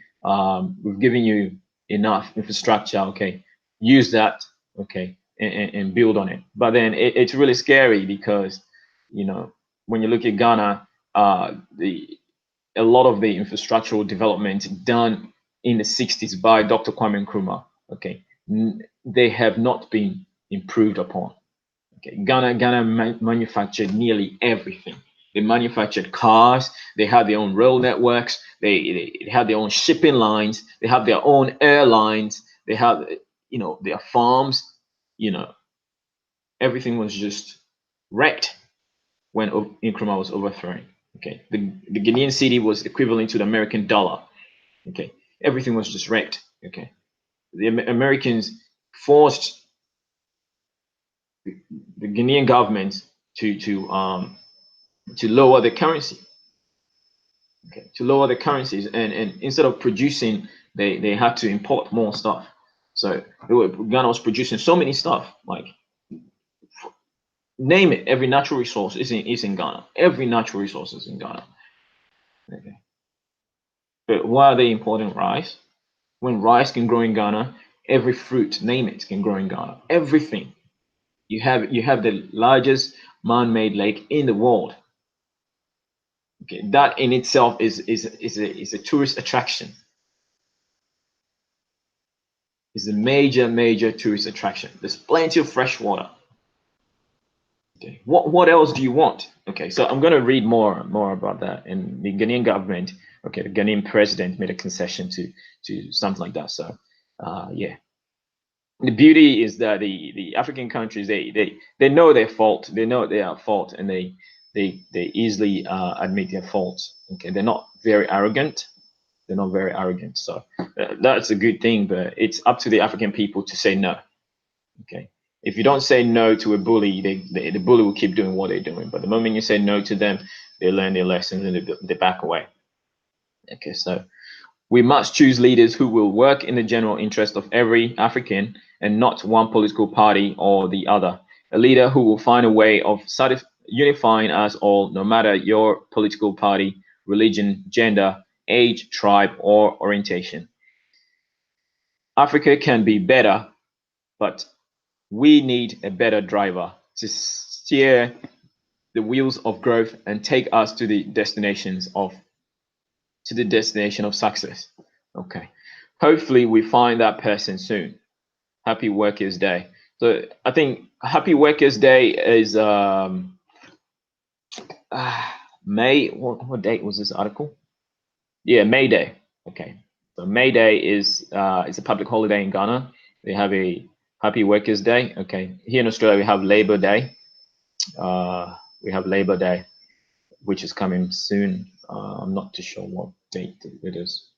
We've given you enough infrastructure. Okay, use that. Okay, and build on it. But then it's really scary because when you look at Ghana, the a lot of the infrastructural development done in the 60s by Dr. Kwame Nkrumah, okay, they have not been improved upon. Okay, Ghana manufactured nearly everything. They manufactured cars. They had their own rail networks. They had their own shipping lines. They have their own airlines. They have their farms. You know, everything was just wrecked when Nkrumah was overthrown. Okay, the Ghanaian city was equivalent to the American dollar. Okay, everything was just wrecked. Okay, the Americans forced the Ghanaian government to lower the currency. Okay, to lower the currencies, and instead of producing, they had to import more stuff. So Ghana was producing so many stuff, like name it, every natural resource is in Ghana. Every natural resource is in Ghana. Okay. But why are they importing rice? When rice can grow in Ghana, every fruit, name it, can grow in Ghana. Everything. You have the largest man-made lake in the world. Okay, that in itself is a tourist attraction. It's a major tourist attraction. There's plenty of fresh water. Okay, what else do you want? Okay, so I'm gonna read more about that. And the Ghanaian government, okay, the Ghanaian president made a concession to something like that. So, yeah. The beauty is that the African countries they know their fault. They know they are at fault, and they easily admit their faults. Okay, they're not very arrogant. They're not very arrogant. So that's a good thing. But it's up to the African people to say no. Okay, if you don't say no to a bully, the bully will keep doing what they're doing. But the moment you say no to them, they learn their lessons and they back away. Okay, so We must choose leaders who will work in the general interest of every African and not one political party or the other. A leader who will find a way of unifying us all, no matter your political party, religion, gender, age, tribe, or orientation. Africa can be better, but we need a better driver to steer the wheels of growth and take us to the destination of success. Okay. Hopefully we find that person soon. Happy Workers' Day. So I think Happy Workers' Day is May. What date was this article? Yeah, May Day. Okay. So May Day is it's a public holiday in Ghana. They have a Happy Workers' Day. Okay. Here in Australia we have Labor Day. We have Labor Day, which is coming soon. I'm not too sure what date it is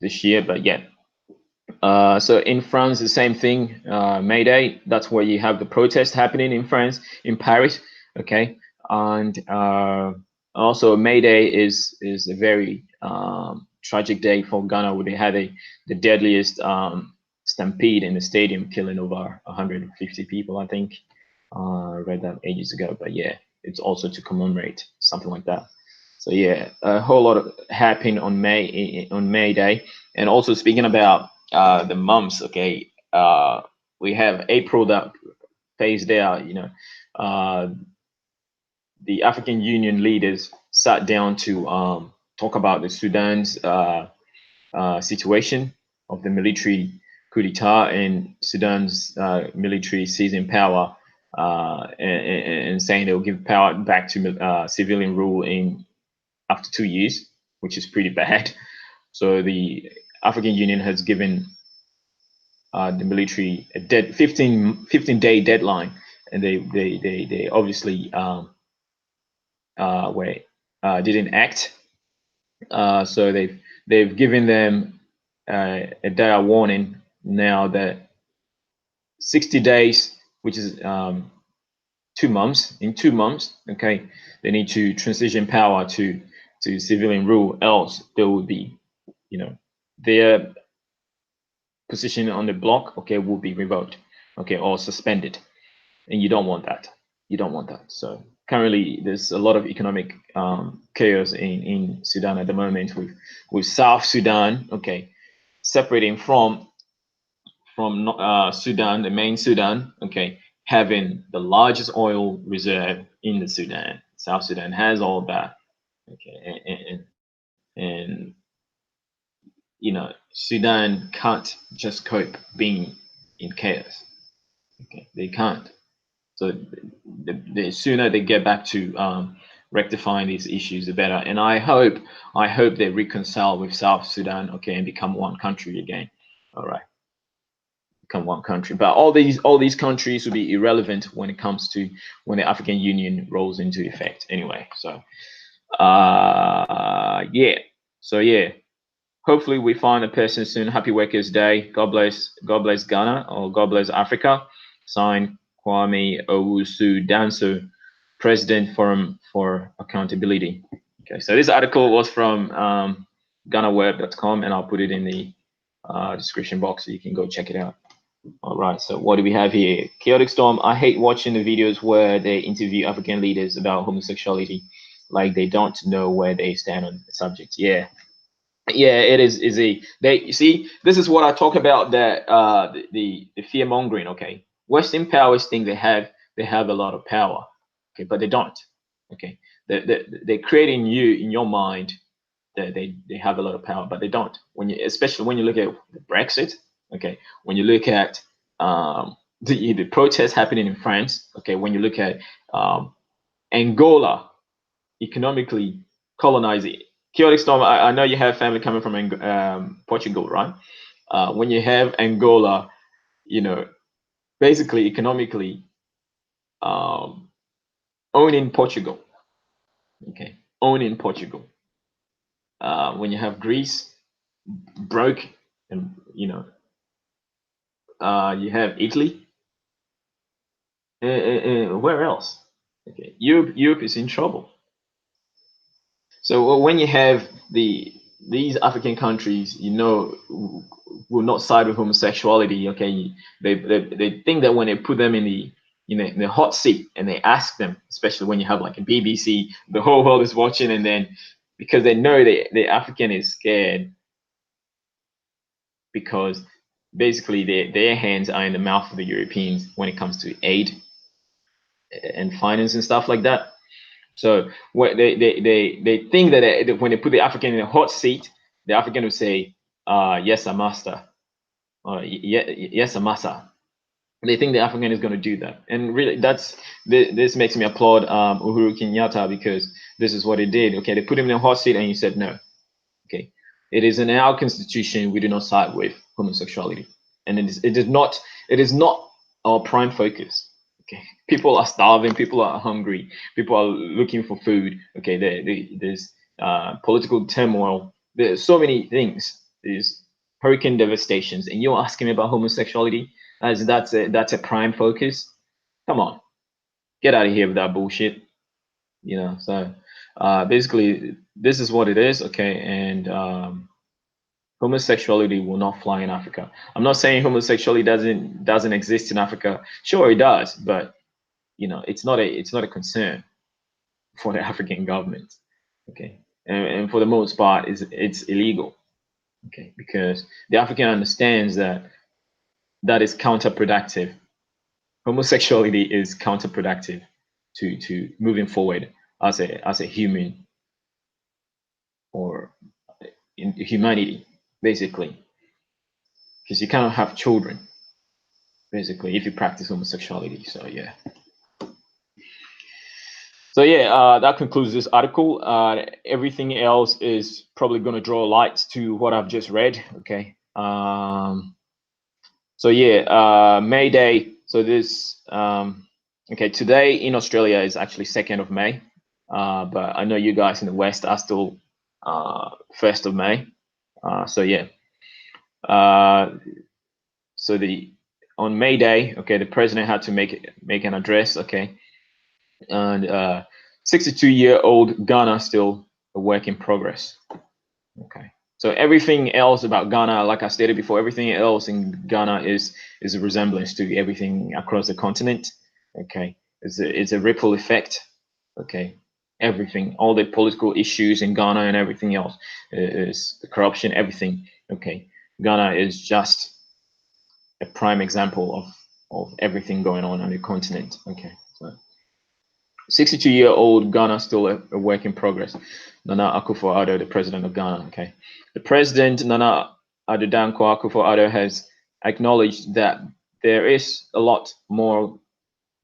this year, but yeah. So in France, the same thing. May Day. That's where you have the protest happening in France, in Paris. Okay, and also May Day is a very tragic day for Ghana, where they had the deadliest stampede in the stadium, killing over 150 people. I think I read that ages ago. But yeah, it's also to commemorate something like that. So yeah, a whole lot of happening on May Day. And also speaking about the months, okay, we have April that pays there. The African Union leaders sat down to talk about the Sudan's situation of the military coup d'etat and Sudan's military seizing power and saying they'll give power back to civilian rule after 2 years, which is pretty bad. So the African Union has given the military a 15-day deadline, and they obviously didn't act. So they've given them a dire warning now that 60 days, which is 2 months. In 2 months, okay, they need to transition power to civilian rule, else there will be, their position on the block, okay, will be revoked, okay, or suspended, and you don't want that. You don't want that. So currently, there's a lot of economic chaos in Sudan at the moment, with South Sudan, okay, separating from Sudan, the main Sudan, okay, having the largest oil reserve in the Sudan. South Sudan has all that, okay, and Sudan can't just cope being in chaos. Okay, they can't. So the sooner they get back to rectifying these issues, the better. And I hope they reconcile with South Sudan, okay, and become one country again. All right, become one country. But all these countries will be irrelevant when it comes to when the African Union rolls into effect. Anyway, so yeah, hopefully we find a person soon. Happy Workers' Day. God bless Ghana, or God bless Africa. Signed, Kwame Owusu Danso, President Forum for Accountability. Okay, so this article was from GhanaWeb.com, and I'll put it in the description box so you can go check it out. All right, so what do we have here? Chaotic Storm. I hate watching the videos where they interview African leaders about homosexuality, like they don't know where they stand on the subject. Yeah, it is they, you see, this is what I talk about, that the fear mongering. Okay, Western powers think they have a lot of power, okay, but they don't. Okay, they create in your mind that they have a lot of power, but they don't. Especially when you look at Brexit, okay, when you look at the protests happening in France, okay, when you look at Angola economically colonizing. Chaotic Storm, I know you have family coming from Portugal, right? When you have Angola, basically economically owning Portugal, okay, owning Portugal. When you have Greece broke, and you have Italy. Where else? Okay, Europe is in trouble. So when you have these African countries, will not side with homosexuality. Okay, they think that when they put them in the hot seat and they ask them, especially when you have like a BBC, the whole world is watching, and then because they know the African is scared because basically their hands are in the mouth of the Europeans when it comes to aid and finance and stuff like that. So what they think that when they put the African in a hot seat, the African will say, "Yes, a master," or "Yes, a massa." They think the African is going to do that, and really, this makes me applaud Uhuru Kenyatta because this is what he did. Okay, they put him in a hot seat, and he said no. Okay, it is in our constitution we do not side with homosexuality, and it is not our prime focus. Okay, people are starving, people are hungry, people are looking for food. Okay, there's political turmoil. There's so many things. There's hurricane devastations, and you're asking me about homosexuality as that's a prime focus. Come on, get out of here with that bullshit. So basically, this is what it is. Okay, and homosexuality will not fly in Africa. I'm not saying homosexuality doesn't exist in Africa. Sure, it does, but it's not a concern for the African government. Okay, and for the most part, it's illegal. Okay, because the African understands that is counterproductive. Homosexuality is counterproductive to moving forward as a human or in humanity, basically, because you cannot have children basically if you practice homosexuality. So yeah, that concludes this article. Everything else is probably going to draw lights to what I've just read. Okay. So yeah, May Day. So this okay, today in Australia is actually 2nd of May. But I know you guys in the West are still 1st of May. So yeah. So the on May Day, okay, the president had to make an address, okay, and 62-year-old Ghana still a work in progress. Okay. So everything else about Ghana, like I stated before, everything else in Ghana is a resemblance to everything across the continent. Okay. It's a ripple effect. Okay. Everything, all the political issues in Ghana and everything else is the corruption, everything. Okay. Ghana is just a prime example of everything going on the continent. Okay. So 62-year-old Ghana still a work in progress. Nana Akufo-Addo, the president of Ghana. Okay, the president Nana Addo Dankwa Akufo-Addo has acknowledged that there is a lot more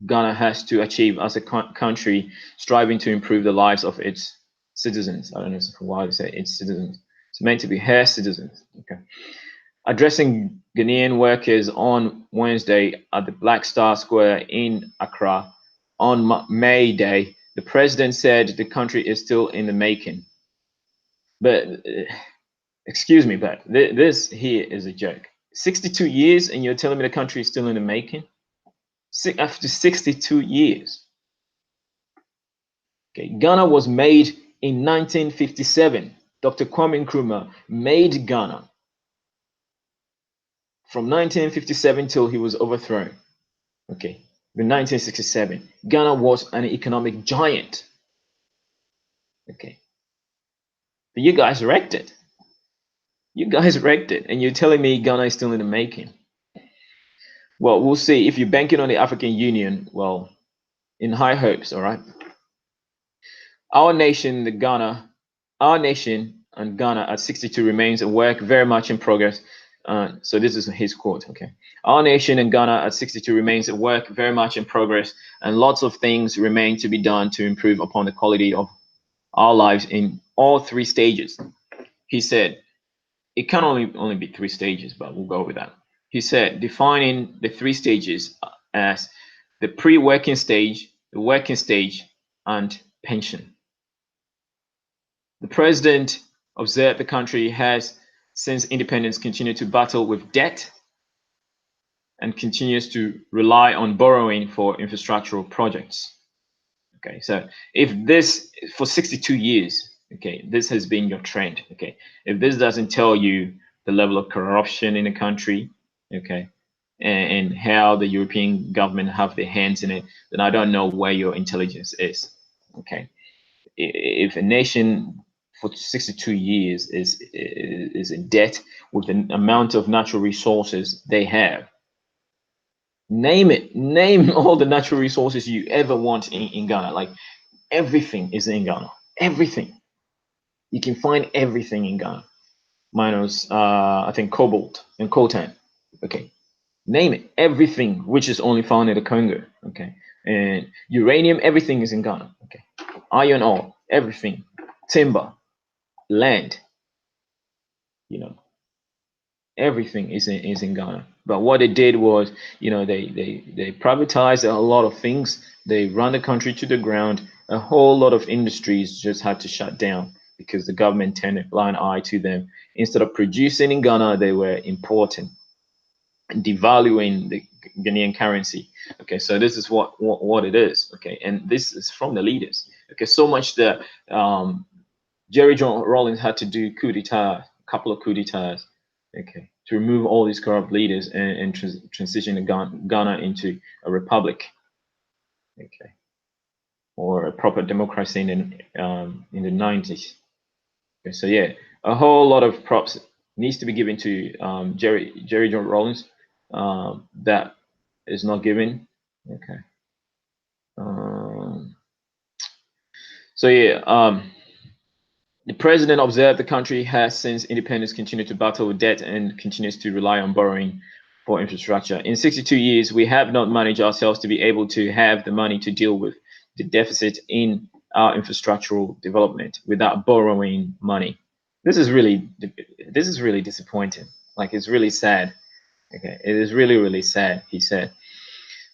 Ghana has to achieve as a country, striving to improve the lives of its citizens. I don't know why they say its citizens. It's meant to be her citizens. Okay. Addressing Ghanaian workers on Wednesday at the Black Star Square in Accra on May Day, the president said the country is still in the making. But excuse me, but this here is a joke. 62 years and you're telling me the country is still in the making? After 62 years. Okay, Ghana was made in 1957. Dr. Kwame Nkrumah made Ghana from 1957 till he was overthrown. Okay, in 1967, Ghana was an economic giant. Okay, but you guys wrecked it. You guys wrecked it, and you're telling me Ghana is still in the making. Well, we'll see. If you're banking on the African Union, well, in high hopes, all right. Our nation and Ghana at 62 remains a work very much in progress. So this is his quote. Okay, our nation and Ghana at 62 remains a work very much in progress, and lots of things remain to be done to improve upon the quality of our lives in all 3 stages. He said, it can only be 3 stages, but we'll go with that. He said, defining the 3 stages as the pre-working stage, the working stage, and pension. The president observed the country has, since independence, continued to battle with debt and continues to rely on borrowing for infrastructural projects. Okay, so if this for 62 years, Okay, this has been your trend. Okay, if this doesn't tell you the level of corruption in the country, okay, and how the European government have their hands in it, then I don't know where your intelligence is. Okay, if a nation for 62 years is in debt with the amount of natural resources they have, name it, name all the natural resources you ever want in Ghana. Like everything is in Ghana. Everything. You can find everything in Ghana, minus I think cobalt and coltan. Okay, name it, everything which is only found in the Congo. Okay, and uranium, everything is in Ghana. Okay, iron ore, everything, timber, land, you know, everything is in Ghana. But what they did was, they privatized a lot of things. They run the country to the ground. A whole lot of industries just had to shut down because the government turned a blind eye to them. Instead of producing in Ghana, they were importing, devaluing the Ghanaian currency. Okay, so this is what it is. Okay, and this is from the leaders. Okay, so much that Jerry John Rawlings had to do coup d'etat, a couple of coup d'etats, okay, to remove all these corrupt leaders and transition Ghana into a republic, okay, or a proper democracy in the 90s. Okay, so yeah, a whole lot of props needs to be given to Jerry John Rawlings that is not given. Okay. So yeah, the president observed the country has since independence continued to battle with debt and continues to rely on borrowing for infrastructure. In 62 years, we have not managed ourselves to be able to have the money to deal with the deficit in our infrastructural development without borrowing money. This is really disappointing. Like, it's really sad. Okay, it is really, really sad, he said.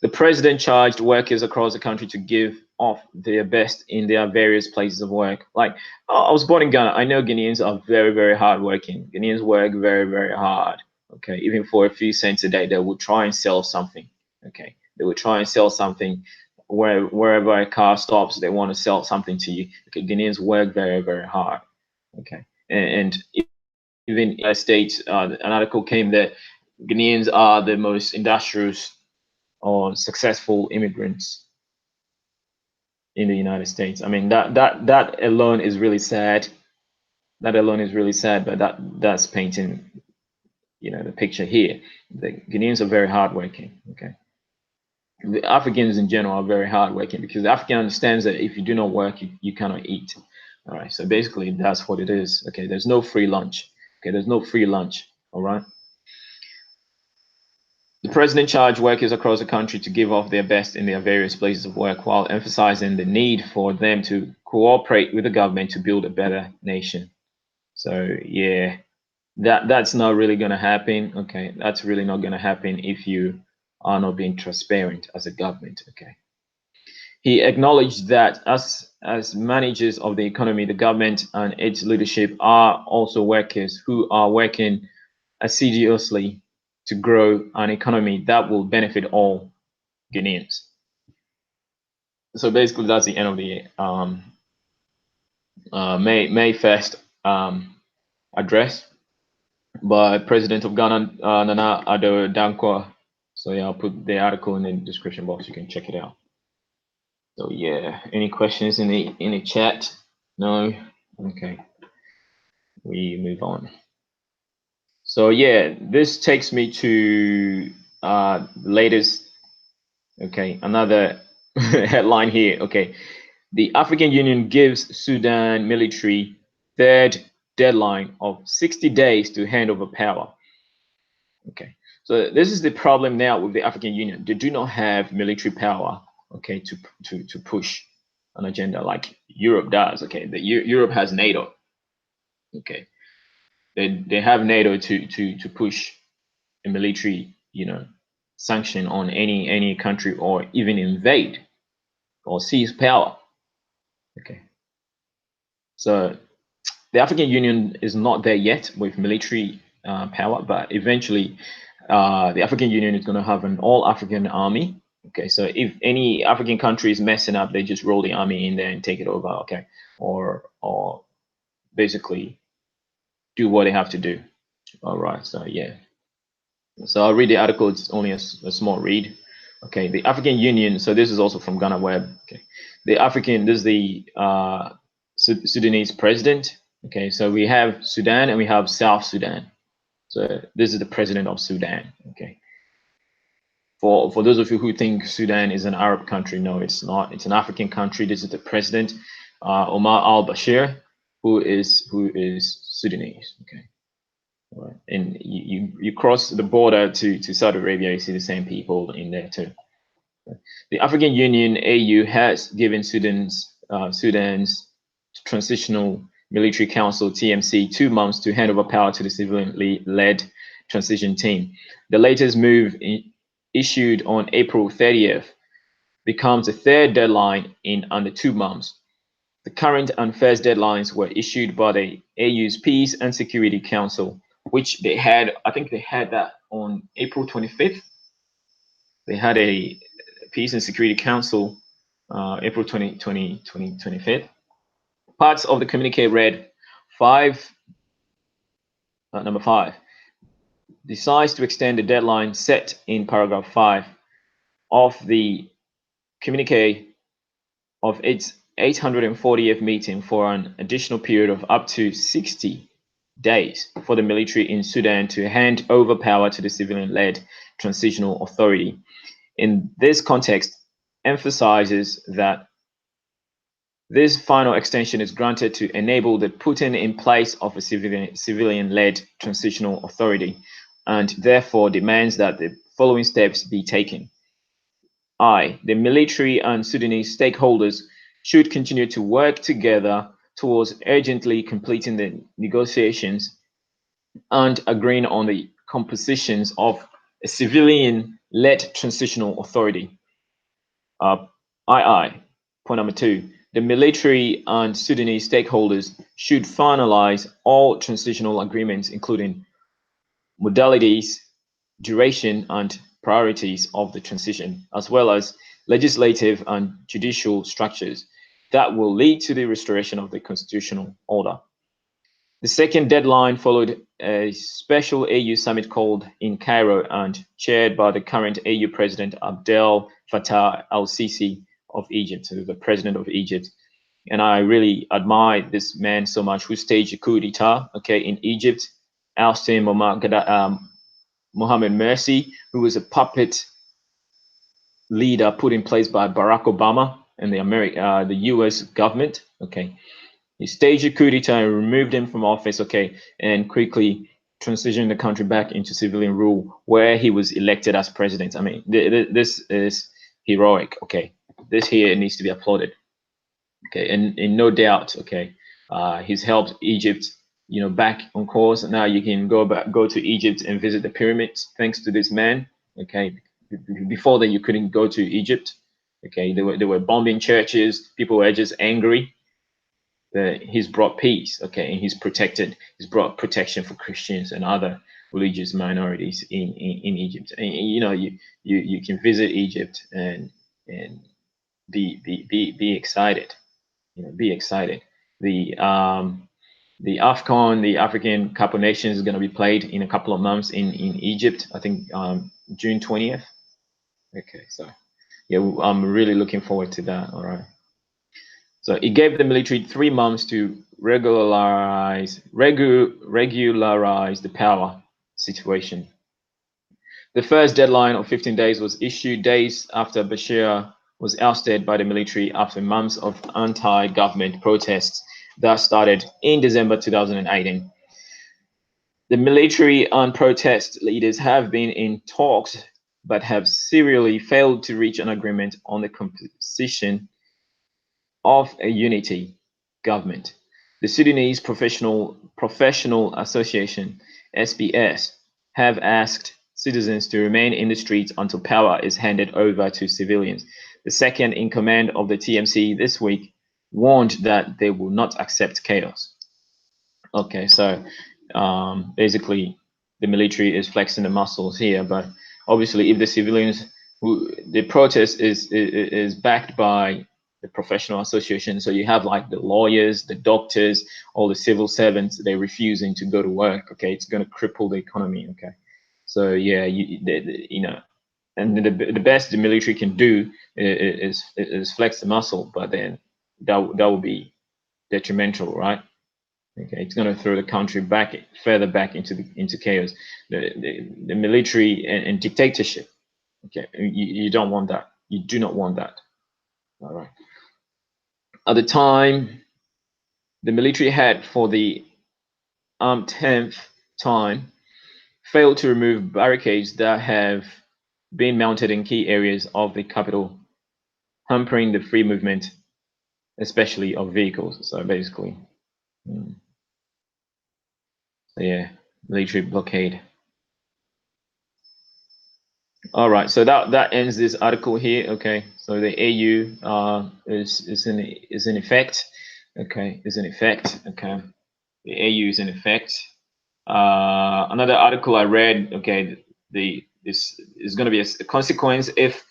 The president charged workers across the country to give off their best in their various places of work. Like, oh, I was born in Ghana. I know Ghanaians are very, very hardworking. Ghanaians work very, very hard. Okay, even for a few cents a day, they will try and sell something. Okay, they will try and sell something wherever a car stops. They want to sell something to you. Okay, Ghanaians work very, very hard. Okay, and even in the States, an article came that Ghanaians are the most industrious or successful immigrants in the United States. I mean, that alone is really sad. That alone is really sad, but that's painting, the picture here. The Ghanaians are very hardworking. Okay, the Africans in general are very hardworking because the African understands that if you do not work, you cannot eat. All right, so basically that's what it is. Okay, there's no free lunch. Okay, there's no free lunch. All right. The president charged workers across the country to give off their best in their various places of work while emphasizing the need for them to cooperate with the government to build a better nation. So yeah, that's not really going to happen. Okay, that's really not going to happen if you are not being transparent as a government. Okay. He acknowledged that as managers of the economy, the government and its leadership are also workers who are working assiduously to grow an economy that will benefit all Ghanaians. So basically, that's the end of the May 1st address by President of Ghana, Nana Addo Dankwa. So yeah, I'll put the article in the description box. You can check it out. So yeah, any questions in the chat? No. Okay. We move on. So yeah, this takes me to the latest. Okay, another headline here. Okay, the African Union gives Sudan military third deadline of 60 days to hand over power. Okay, so this is the problem now with the African Union. They do not have military power, okay, to push an agenda like Europe does. Okay, Europe has NATO. Okay, they have NATO to push a military, sanction on any country or even invade or seize power. Okay, so the African Union is not there yet with military power, but eventually the African Union is going to have an all-African army. Okay, so if any African country is messing up, they just roll the army in there and take it over. Okay, or basically do what they have to do. All right, so yeah. So I'll read the article. It's only a small read. Okay, the African Union. So this is also from Ghana Web. Okay, this is the Sudanese president. Okay, so we have Sudan and we have South Sudan. So this is the president of Sudan. Okay. For those of you who think Sudan is an Arab country, no, it's not. It's an African country. This is the president, Omar al-Bashir, who is Sudanese. Okay. Right. And you cross the border to Saudi Arabia, you see the same people in there too. The African Union (AU) has given Sudan's Transitional Military Council (TMC) 2 months to hand over power to the civilian-led transition team. The latest move, issued on April 30th, becomes the third deadline in under 2 months. The current and first deadlines were issued by the AU's Peace and Security Council, which they had, I think they had that on April 25th. They had a Peace and Security Council, April 25th. Parts of the communique read, number 5, decides to extend the deadline set in paragraph 5 of the communique of its 840th meeting for an additional period of up to 60 days for the military in Sudan to hand over power to the civilian-led transitional authority. In this context, emphasizes that this final extension is granted to enable the putting in place of a civilian-led transitional authority, and therefore demands that the following steps be taken. The military and Sudanese stakeholders should continue to work together towards urgently completing the negotiations and agreeing on the compositions of a civilian-led transitional authority. Point number 2, the military and Sudanese stakeholders should finalize all transitional agreements, including modalities, duration, and priorities of the transition, as well as legislative and judicial structures that will lead to the restoration of the constitutional order. The second deadline followed a special AU summit called in Cairo and chaired by the current AU president Abdel Fattah al-Sisi of Egypt, the president of Egypt. And I really admire this man so much, who staged a coup d'etat, in Egypt, ousting Mohamed Morsi, who was a puppet leader put in place by Barack Obama and the U.S. government. He staged a coup d'etat and removed him from office, and quickly transitioned the country back into civilian rule, where he was elected as president. I mean, this is heroic. This here needs to be applauded. And no doubt, he's helped Egypt, back on course. Now you can go to Egypt and visit the pyramids thanks to this man. Before then you couldn't go to Egypt. They were bombing churches. People were just angry. He's brought peace, and he's brought protection for Christians and other religious minorities in Egypt. And you can visit Egypt and be excited. Be excited. The AFCON, the African Cup of Nations, is going to be played in a couple of months in Egypt. I think June 20th. So yeah, I'm really looking forward to that. All right. So it gave the military 3 months to regularize the power situation. The first deadline of 15 days was issued days after Bashir was ousted by the military after months of anti-government protests that started in December 2018. The military and protest leaders have been in talks but have serially failed to reach an agreement on the composition of a unity government. The Sudanese Professional Association, SBS, have asked citizens to remain in the streets until power is handed over to civilians. The second in command of the TMC this week warned that they will not accept chaos. So basically the military is flexing the muscles here, but obviously if the civilians, the protest is backed by the professional association. So you have like the lawyers, the doctors, all the civil servants. They're refusing to go to work. Okay, it's going to cripple the economy. Okay, so yeah, you know, and the best the military can do is flex the muscle, but then that will be detrimental, right? Okay, it's going to throw the country back further back into chaos. The military and dictatorship. Okay, you don't want that. You do not want that. All right. At the time, the military had, for the 10th time, failed to remove barricades that have been mounted in key areas of the capital, hampering the free movement, especially of vehicles. So basically, so yeah, military blockade. All right, so that ends this article here. Okay, so the AU is in effect. Okay, is in effect. Okay, the AU is in effect. Another article I read. Okay, this is going to be a consequence if,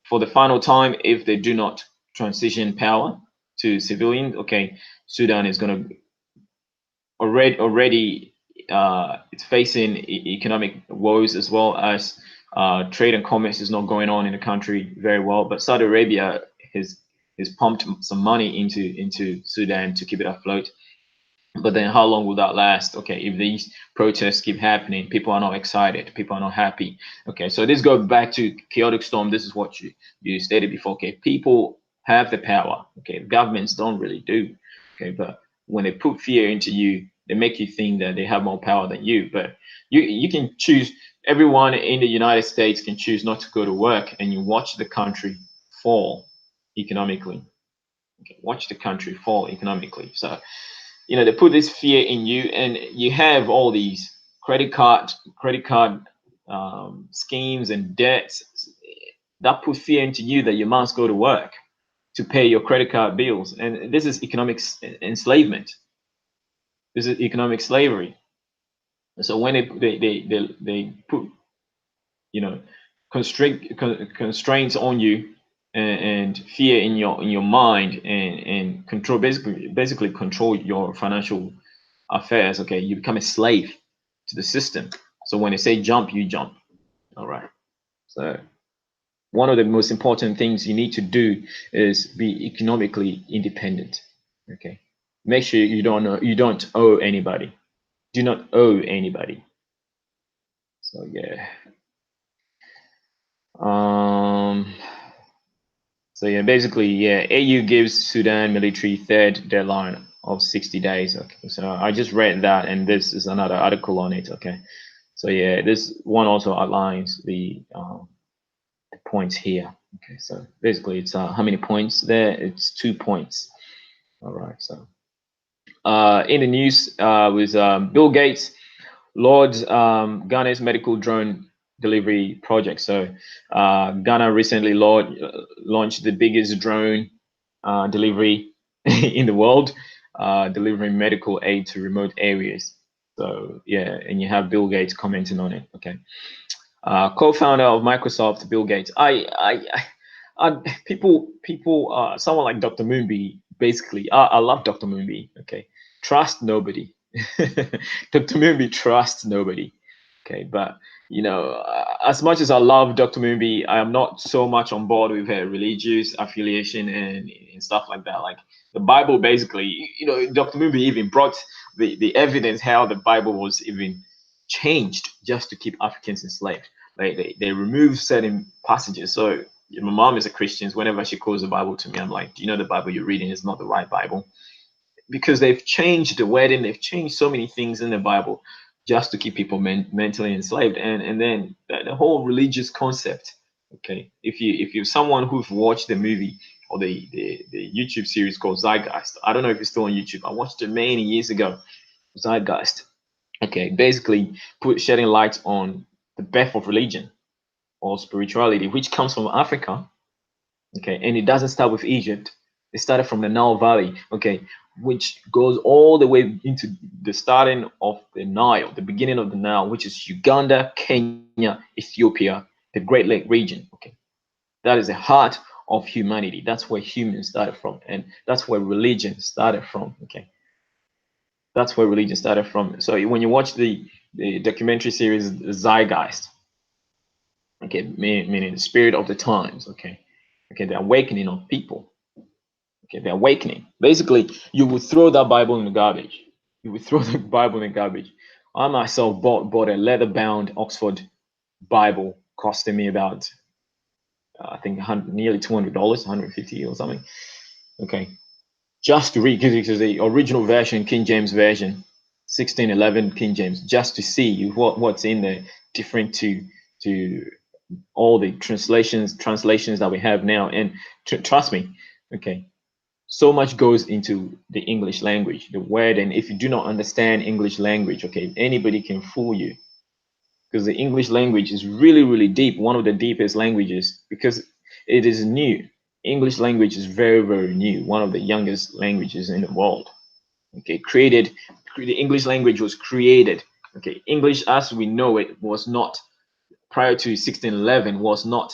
for the final time, if they do not transition power to civilian. Okay, Sudan is going to already it's facing economic woes, as well as trade and commerce is not going on in the country very well. But Saudi Arabia has pumped some money into Sudan to keep it afloat. But then how long will that last? Okay, if these protests keep happening, people are not excited, people are not happy. Okay, so this goes back to chaotic storm. This is what you stated before. Okay, people have the power. Okay, governments don't really do. Okay, but when they put fear into you, they make you think that they have more power than you. But you can choose. Everyone in the United States can choose not to go to work, and you watch the country fall economically. Okay, watch the country fall economically. So they put this fear in you, and you have all these credit card schemes and debts that put fear into you that you must go to work to pay your credit card bills. And this is economic enslavement. This is economic slavery. So when they put constraints on you, and fear in your mind, and control, basically control your financial affairs. Okay, you become a slave to the system. So when they say jump, you jump. All right. So one of the most important things you need to do is be economically independent. Okay, make sure you don't owe anybody. Do not owe anybody. So yeah. um So yeah, basically, yeah, AU gives Sudan military third deadline of 60 days. Okay, so I just read that, and this is another article on it. Okay, so yeah, this one also outlines the points here. Okay, so basically, it's how many points there? It's 2 points. All right, so in the news with Bill Gates lauds Ghana's medical drone delivery project. So Ghana recently launched the biggest drone delivery in the world, delivering medical aid to remote areas. So yeah, and you have Bill Gates commenting on it. Okay, co-founder of Microsoft, Bill Gates. People, someone like Dr. Moonby. Basically, I love Dr. Moonby. Okay, trust nobody. Dr. Moonby trusts nobody. Okay, but as much as I love Dr. Moonby, I am not so much on board with her religious affiliation and stuff like that. Like the Bible, basically, Dr. Moonby even brought the evidence how the Bible was even changed just to keep Africans enslaved. Like they removed certain passages. So my mom is a Christian. Whenever she quotes the Bible to me, I'm like, do you know the Bible you're reading is not the right Bible? Because they've changed the wording, they've changed so many things in the Bible just to keep people mentally enslaved, and then the whole religious concept. Okay, if you're someone who's watched the movie or the YouTube series called Zeitgeist, I don't know if it's still on YouTube. I watched it many years ago. Zeitgeist. Okay, basically shedding light on the birth of religion or spirituality, which comes from Africa. Okay, and it doesn't start with Egypt. It started from the Nile Valley. Okay, which goes all the way into the starting of the Nile, the beginning of the Nile, which is Uganda, Kenya, Ethiopia, the Great Lake region. Okay, that is the heart of humanity. That's where humans started from, and that's where religion started from. Okay, that's where religion started from. So when you watch the documentary series Zeitgeist, okay, meaning the spirit of the times, okay, okay, the awakening of people, okay, the awakening. Basically, you would throw that Bible in the garbage. You would throw the Bible in the garbage. I myself bought a leather bound Oxford Bible, costing me about I think nearly $200, 150 or something. Okay, just to read, because it's the original version, King James version, 1611 King James, just to see what's in there, different to all the translations that we have now. And trust me, okay, so much goes into the English language, the word, and if you do not understand English language, okay, anybody can fool you, because the English language is really, really deep, one of the deepest languages, because it is new. English language is very, very new, one of the youngest languages in the world. Okay, the English language was created. Okay, English as we know it was not, prior to 1611, was not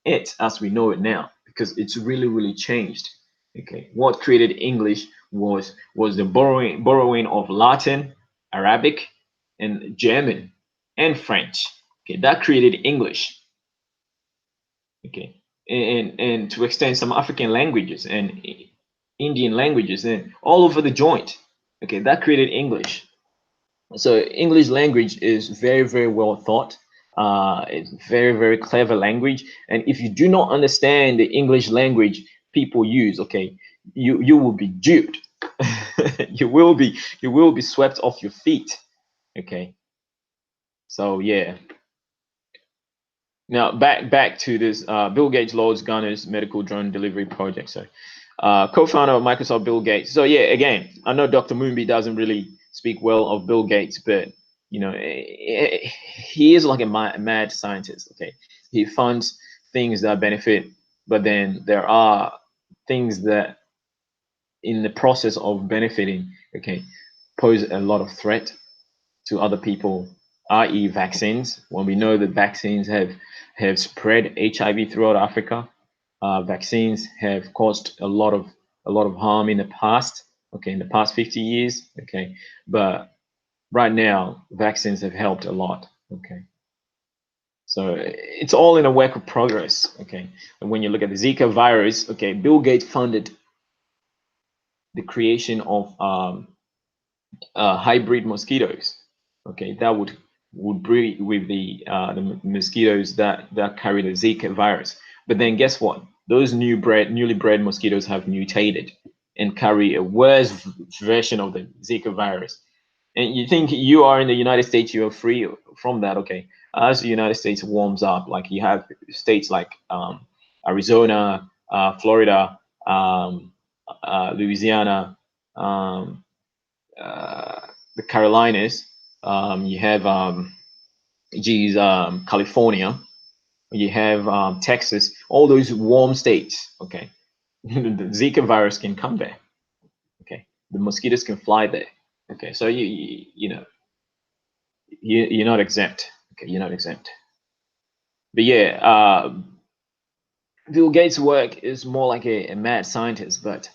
it as we know it now, because it's really, really changed. Okay, what created English was the borrowing of Latin, Arabic, and German and French. Okay, that created English. Okay, and to extend some African languages and Indian languages and all over the joint. Okay, that created English. So English language is very, very well thought. It's very, very clever language. And if you do not understand the English language people use, okay, you will be duped. You will be swept off your feet. Okay. So yeah. Now back to this Bill Gates Lord's Gunners medical drone delivery project. So co-founder of Microsoft, Bill Gates. So yeah, again, I know Dr. Moonby doesn't really speak well of Bill Gates, but you know, he is like a mad scientist. Okay, he funds things that benefit, but then there are things that, in the process of benefiting, okay, pose a lot of threat to other people, i.e., vaccines. When we know that vaccines have spread HIV throughout Africa, vaccines have caused a lot of harm in the past. Okay, in the past 50 years. Okay, but right now vaccines have helped a lot. Okay, so it's all in a work of progress. Okay, and when you look at the Zika virus, okay, Bill Gates funded the creation of hybrid mosquitoes. Okay, that would breed with the mosquitoes that carry the Zika virus. But then guess what? Those newly bred mosquitoes have mutated and carry a worse version of the Zika virus. And you think you are in the United States, you are free from that. Okay, as the United States warms up, like you have states like Arizona, Florida, Louisiana, um, the Carolinas, you have California, you have Texas, all those warm states. Okay, the Zika virus can come there. Okay, the mosquitoes can fly there. Okay, so you know you're not exempt. Okay, you're not exempt. But yeah, Bill Gates' work is more like a mad scientist, but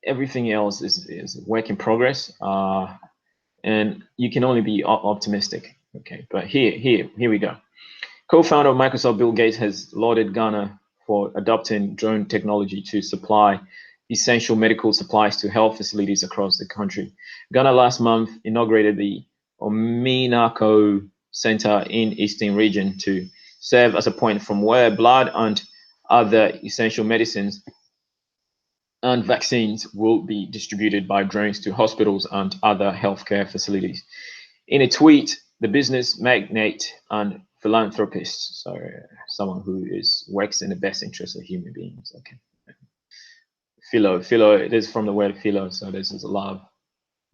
everything else is work in progress. And you can only be optimistic. Okay, but here we go. Co-founder of Microsoft, Bill Gates, has lauded Ghana for adopting drone technology to supply essential medical supplies to health facilities across the country. Ghana last month inaugurated the Ominako Center in Eastern Region to serve as a point from where blood and other essential medicines and vaccines will be distributed by drones to hospitals and other healthcare facilities. In a tweet, the business magnate and philanthropist, so someone who works in the best interest of human beings. Okay, philo. It is from the word philo, so this is love.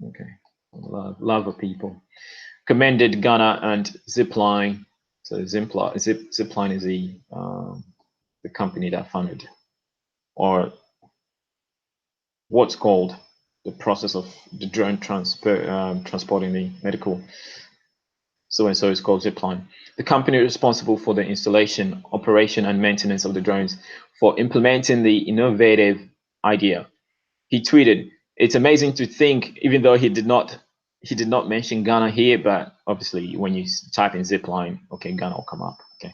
Okay, love of people. Commended Ghana and Zipline. So Zipline is the company that funded, or what's called the process of the drone transporting the medical so-and-so is called Zipline. The company responsible for the installation, operation, and maintenance of the drones for implementing the innovative idea. He tweeted, "It's amazing to think," even though he did not mention Ghana here, but obviously when you type in Zipline, okay, Ghana will come up. Okay.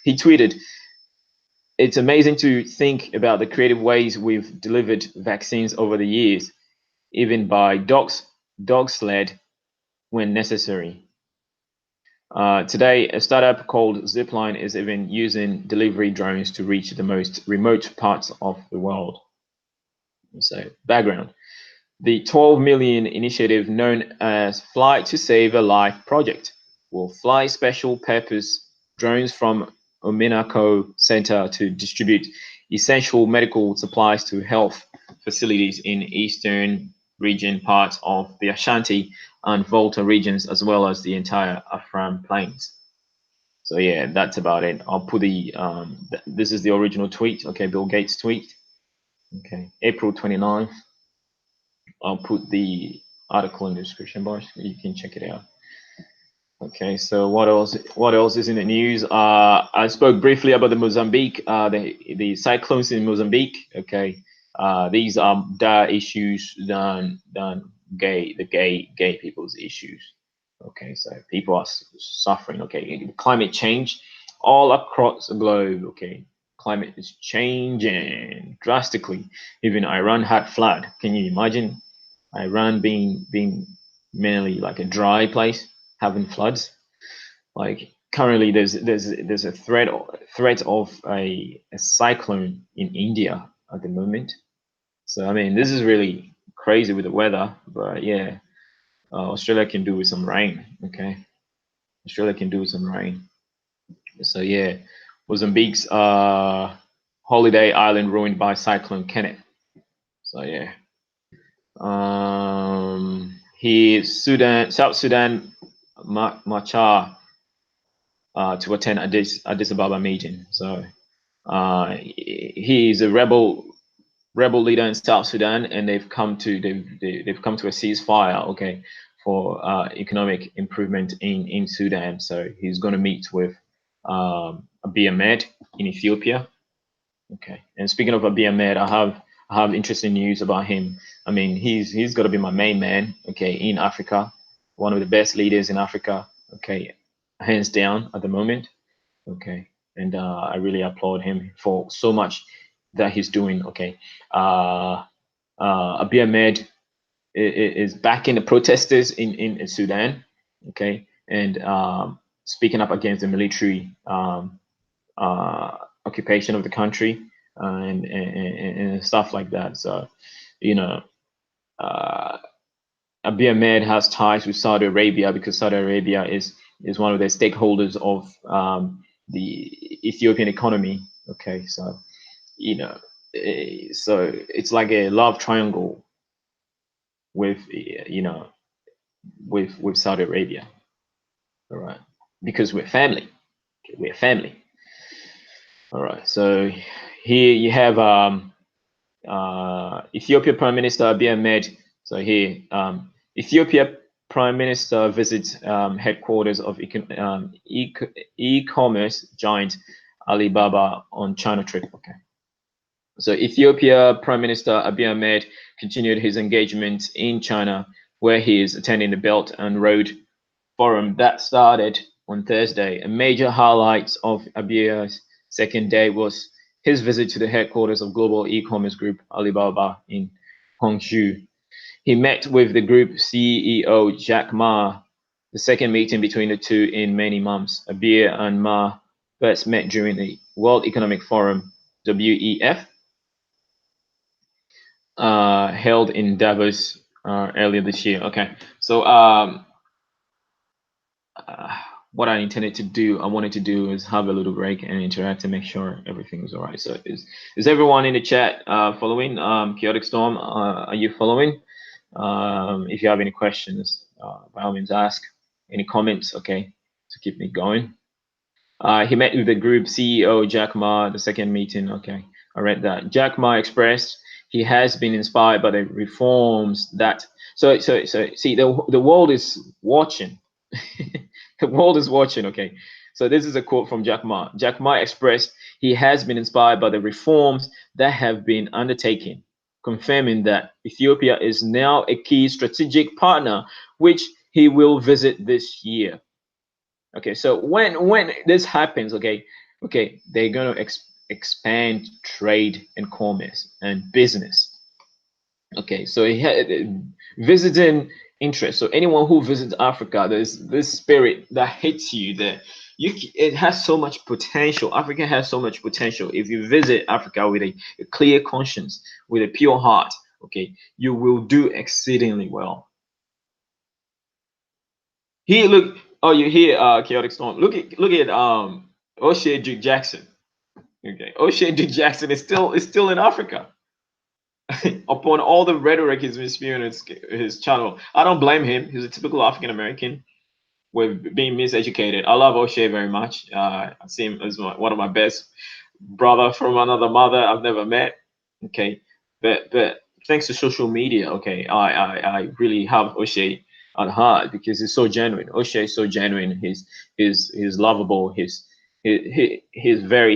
He tweeted, "It's amazing to think about the creative ways we've delivered vaccines over the years, even by dog sled when necessary. Today, a startup called Zipline is even using delivery drones to reach the most remote parts of the world." So, background. The 12 million initiative known as Fly to Save a Life project will fly special purpose drones from Ominako Center to distribute essential medical supplies to health facilities in eastern region parts of the Ashanti and Volta regions, as well as the entire Afram Plains. So yeah, that's about it. I'll put the this is the original tweet. Okay, Bill Gates tweet. Okay, April 29th. I'll put the article in the description box. You can check it out. Okay, so what else? What else is in the news? I spoke briefly about the Mozambique, the cyclones in Mozambique. Okay, these are dire issues than gay people's issues. Okay, so people are suffering. Okay, climate change all across the globe. Okay, climate is changing drastically. Even Iran had flood. Can you imagine Iran being mainly like a dry place having floods? Like currently, there's a threat of a cyclone in India at the moment. So I mean, this is really crazy with the weather. But yeah, Australia can do with some rain. Okay, Australia can do with some rain. So yeah, Mozambique's holiday island ruined by cyclone Kenneth. So yeah. South Sudan Machar to attend Addis Ababa meeting. So he is a rebel leader in South Sudan, and they've come to a ceasefire. Okay, for economic improvement in Sudan. So he's going to meet with Abiy Ahmed in Ethiopia. Okay, and speaking of Abiy Ahmed, I have interesting news about him. I mean, he's got to be my main man. Okay, in Africa, one of the best leaders in Africa. Okay, hands down at the moment. Okay, and I really applaud him for so much that he's doing. Okay, Abiy Ahmed is backing the protesters in Sudan. Okay, and speaking up against the military occupation of the country and stuff like that. So, you know, Abiy Ahmed has ties with Saudi Arabia because Saudi Arabia is one of the stakeholders of the Ethiopian economy. Okay, so so it's like a love triangle with with Saudi Arabia. All right, because we're family. Okay, we're family. All right, so here you have Ethiopia Prime Minister Abiy Ahmed. So here, Ethiopia Prime Minister visits headquarters of e-commerce giant Alibaba on China trip. Okay. So Ethiopia Prime Minister Abiy Ahmed continued his engagement in China, where he is attending the Belt and Road Forum that started on Thursday. A major highlight of Abiy's second day was his visit to the headquarters of global e-commerce group Alibaba in Hangzhou. He met with the group CEO Jack Ma, the second meeting between the two in many months. Abiy and Ma first met during the World Economic Forum (WEF) held in Davos earlier this year. Okay, so what I intended to do, I wanted to do is have a little break and interact and make sure everything is all right. So is everyone in the chat following? Chaotic Storm, are you following? If you have any questions, by all means ask. Any comments, okay, to keep me going. He met with the group CEO Jack Ma, the second meeting. Okay, I read that. Jack Ma expressed he has been inspired by the reforms that. So see, the world is watching. The world is watching. Okay. So this is a quote from Jack Ma. Jack Ma expressed he has been inspired by the reforms that have been undertaken, confirming that Ethiopia is now a key strategic partner, which he will visit this year. Okay, so when this happens, okay, they're gonna expand trade and commerce and business. Okay, so he had visiting interest. So anyone who visits Africa, there's this spirit that hits you that it has so much potential. Africa has so much potential. If you visit Africa with a clear conscience, with a pure heart, okay, you will do exceedingly well. Here, look. Oh, you hear chaotic storm. Look at O'Shea Duke Jackson. Okay, O'Shea Duke Jackson is still in Africa. Upon all the rhetoric he's been spewing on his channel, I don't blame him. He's a typical African American with being miseducated. I love O'Shea very much. I see him as one of my best brother from another mother I've never met. Okay, but thanks to social media, okay, I really have O'Shea at heart because he's so genuine. O'Shea is so genuine. He's lovable. He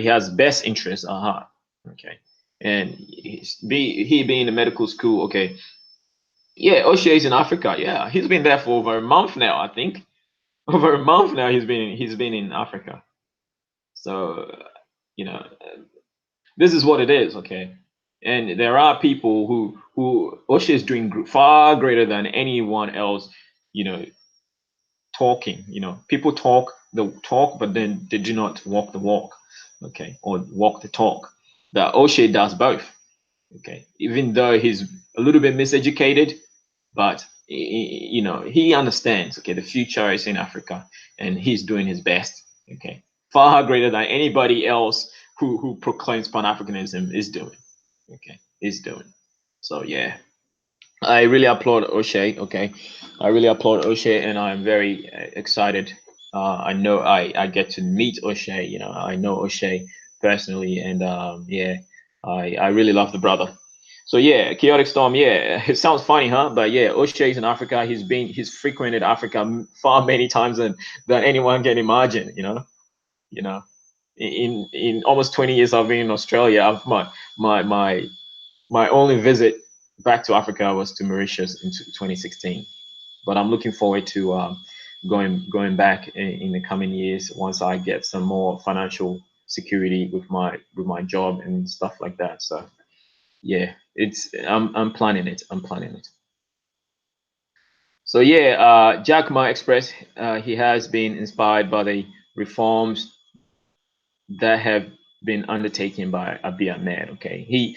has best interests at heart. Okay, and he being in the medical school. Okay, yeah, O'Shea's in Africa. Yeah, he's been there for over a month now. I think over a month now he's been in Africa. So you know this is what it is, okay? And there are people who O'Shea is doing far greater than anyone else, you know, talking. People talk the talk, but then they do not walk the walk, okay, or walk the talk. That O'Shea does both, okay. Even though he's a little bit miseducated, but he understands. Okay, the future is in Africa, and he's doing his best. Okay, far greater than anybody else who proclaims Pan Africanism is doing. Okay, is doing. So yeah, I really applaud O'Shea. Okay, I really applaud O'Shea, and I'm very excited. I know I get to meet O'Shea. I know O'Shea personally, and yeah, I really love the brother. So yeah, chaotic storm. Yeah, it sounds funny, huh? But yeah, O'Shea's in Africa. He's frequented Africa far many times than anyone can imagine. You know. In almost 20 years I've been in Australia, my my only visit back to Africa was to Mauritius in 2016. But I'm looking forward to going back in the coming years once I get some more financial security with my job and stuff like that. So yeah, I'm planning it. I'm planning it. So yeah, Jack Ma expressed he has been inspired by the reforms that have been undertaken by Abiy Ahmed. Okay,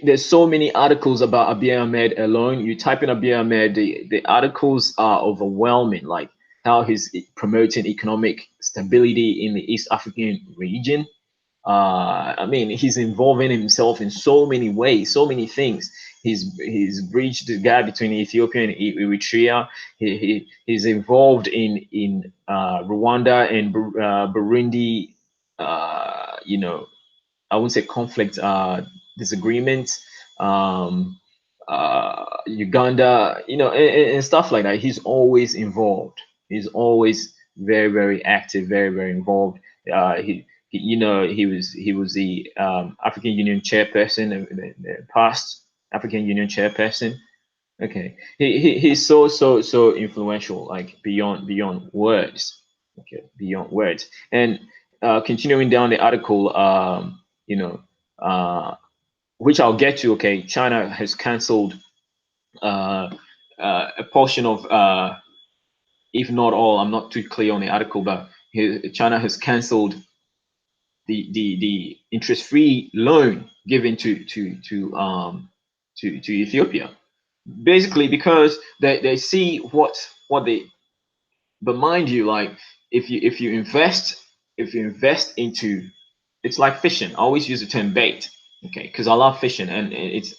there's so many articles about Abiy Ahmed alone. You type in Abiy Ahmed, the articles are overwhelming. Like how he's promoting economic stability in the East African region. I mean, he's involving himself in so many ways, so many things. He's bridged the gap between Ethiopia and Eritrea. He's involved in Rwanda and Burundi. You know, I wouldn't say conflict, disagreements. Uganda, and stuff like that. He's always involved. He's always very, very active, very, very involved. He was the African Union chairperson, the past African Union chairperson. Okay, he's so influential, like beyond words. Okay, beyond words. And continuing down the article, which I'll get to. Okay, China has cancelled uh, a portion of, if not all. I'm not too clear on the article, but China has cancelled the interest-free loan given to Ethiopia, basically because they see what they. But mind you, like if you invest into, it's like fishing. I always use the term bait, okay, because I love fishing, and it's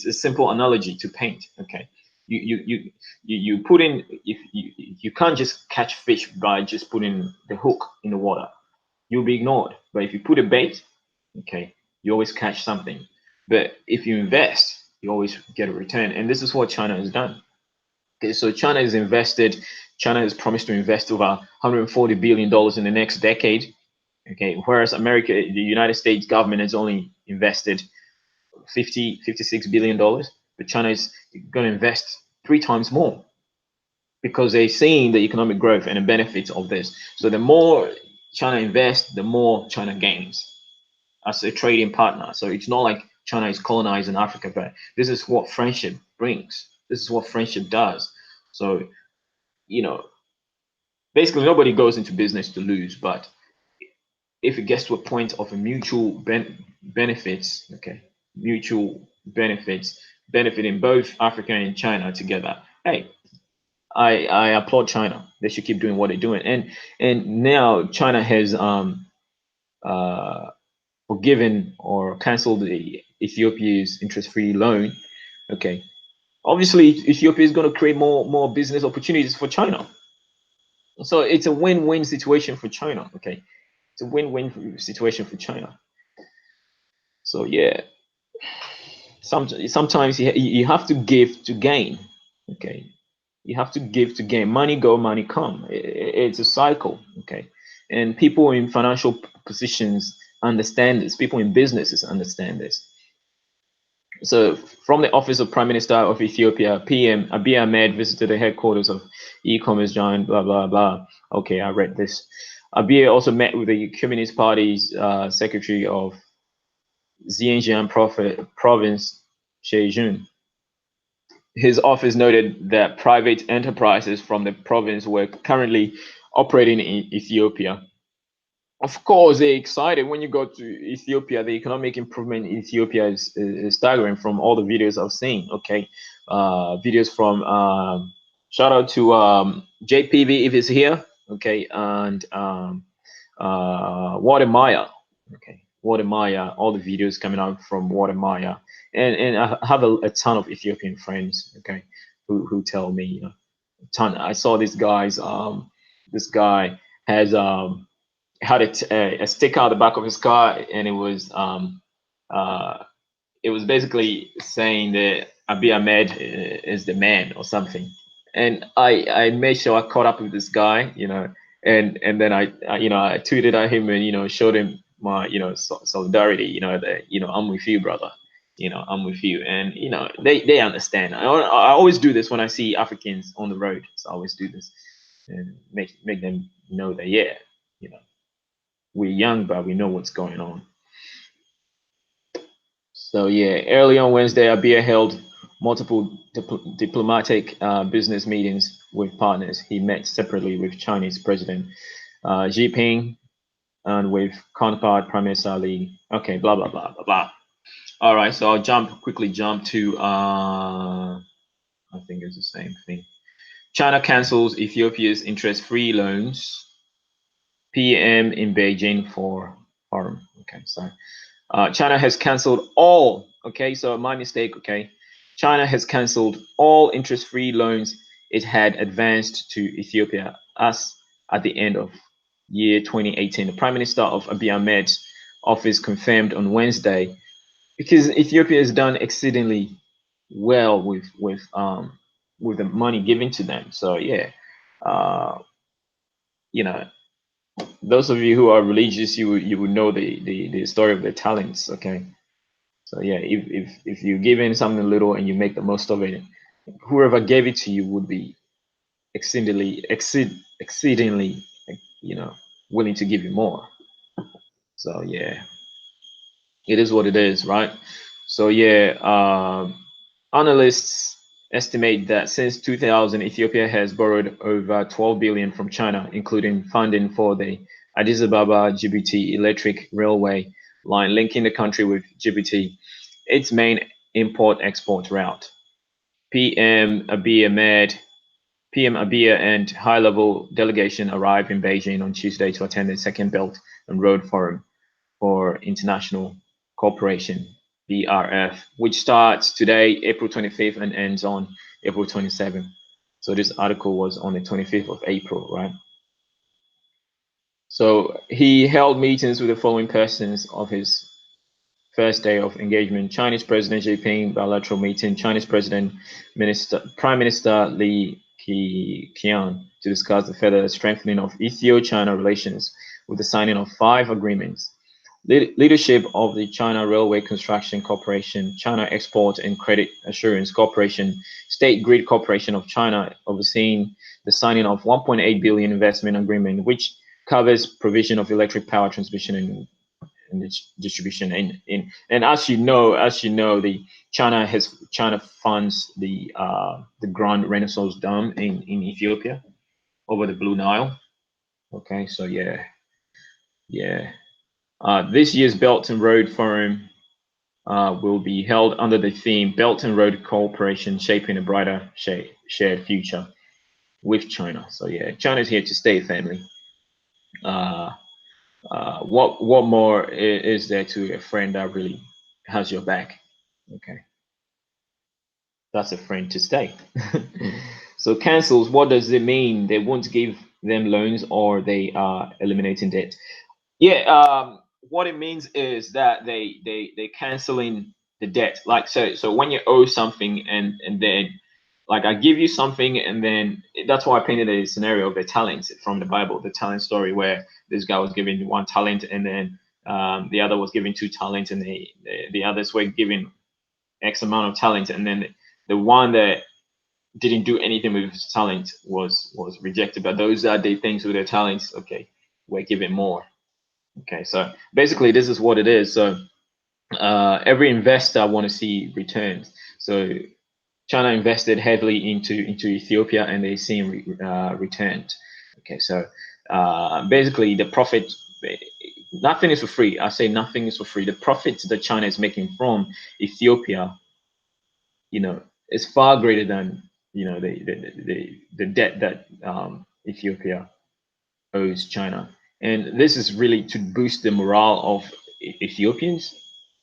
a simple analogy to paint. Okay, you put in, if you can't just catch fish by just putting the hook in the water. You'll be ignored. But if you put a bait, okay, you always catch something. But if you invest, you always get a return. And this is what China has done. Okay, so China is invested. China has promised to invest over $140 billion in the next decade. Okay, whereas America, the United States government has only invested 56 billion dollars, but China is going to invest 3 times more because they're seeing the economic growth and the benefits of this. So the more China invests, the more China gains as a trading partner. So it's not like China is colonizing Africa, but this is what friendship brings. This is what friendship does. So, you know, basically nobody goes into business to lose, but if it gets to a point of a mutual benefits, okay, mutual benefits benefiting both Africa and China together, hey, I applaud China. They should keep doing what they're doing. And now China has uh, forgiven or canceled the Ethiopia's interest-free loan. Okay, obviously Ethiopia is going to create more business opportunities for China. So it's a win-win situation for China. Okay, it's a win-win situation for China. So yeah, sometimes you have to give to gain. Okay, you have to give to gain. Money go, money come. It's a cycle. Okay, and people in financial positions understand this. People in businesses understand this. So, from the office of Prime Minister of Ethiopia, PM Abiy Ahmed visited the headquarters of e-commerce giant. Blah blah blah. Okay, I read this. Abiy also met with the Communist Party's secretary of Xinjiang province, Shejun. His office noted that private enterprises from the province were currently operating in Ethiopia. Of course, they're excited when you go to Ethiopia. The economic improvement in Ethiopia is staggering from all the videos I've seen. Okay, videos from shout out to JPV if it's here. Okay, and Watermaya. Okay, Watermaya. All the videos coming out from Watermaya, and I have a ton of Ethiopian friends. Okay, who tell me, you know, a ton. I saw this guy's this guy has had a sticker on the back of his car, and uh, it was basically saying that Abiy Ahmed is the man or something. And I made sure I caught up with this guy, you know, and then I tweeted at him and showed him my solidarity, that I'm with you, brother, I'm with you, and they understand. I always do this when I see Africans on the road, so I always do this and make them know that yeah, you know we're young, but we know what's going on. So yeah, early on Wednesday, Abiy held multiple diplomatic business meetings with partners. He met separately with Chinese President Xi Jinping and with counterpart Prime Minister Ali. Okay, blah blah blah blah blah. All right, so I'll quickly jump to I think it's the same thing. China cancels Ethiopia's interest-free loans. PM in Beijing for forum. Okay, sorry. China has canceled all, okay, so my mistake, okay. China has canceled all interest-free loans it had advanced to Ethiopia as at the end of year 2018. The Prime Minister of Abiy Ahmed's office confirmed on Wednesday, because Ethiopia has done exceedingly well with the money given to them. So yeah, uh, you know, those of you who are religious, you would know the story of the talents, okay. So yeah, if you give in something little and you make the most of it, whoever gave it to you would be exceedingly, willing to give you more. So yeah, it is what it is, right? So yeah, analysts estimate that since 2000, Ethiopia has borrowed over 12 billion from China, including funding for the Addis Ababa Djibouti electric railway line linking the country with Djibouti, its main import-export route. PM Abiy Ahmed, PM Abiy and high-level delegation arrived in Beijing on Tuesday to attend the Second Belt and Road Forum for International Cooperation, BRF, which starts today, April 25th, and ends on April 27th. So this article was on the 25th of April, right? So he held meetings with the following persons of his first day of engagement. Chinese President Xi Jinping bilateral meeting. Chinese Prime Minister Li Keqiang to discuss the further strengthening of Ethio-China relations with the signing of 5 agreements. Leadership of the China Railway Construction Corporation, China Export and Credit Assurance Corporation, State Grid Corporation of China overseeing the signing of 1.8 billion investment agreement, which covers provision of electric power transmission and distribution. And as you know, the China funds the Grand Renaissance Dam in Ethiopia over the Blue Nile. Okay, so yeah. This year's Belt and Road Forum will be held under the theme Belt and Road Cooperation Shaping a Brighter Shared Future with China. So yeah, China's here to stay, family. What more is there to a friend that really has your back? Okay, that's a friend to stay. So cancels, what does it mean? They won't give them loans or they are eliminating debt? Yeah, what it means is that they canceling the debt. Like so when you owe something and then like I give you something and then that's why I painted a scenario of the talents from the Bible, the talent story where this guy was given 1 talent and then the other was given 2 talents and the others were given X amount of talent and then the one that didn't do anything with his talent was rejected. But those that did things with their talents, okay, were given more. Okay, so basically this is what it is. So every investor want to see returns. So China invested heavily into Ethiopia and they see returns. Okay, so basically the profit, nothing is for free. I say nothing is for free. The profits that China is making from Ethiopia, is far greater than the debt that Ethiopia owes China. And this is really to boost the morale of Ethiopians.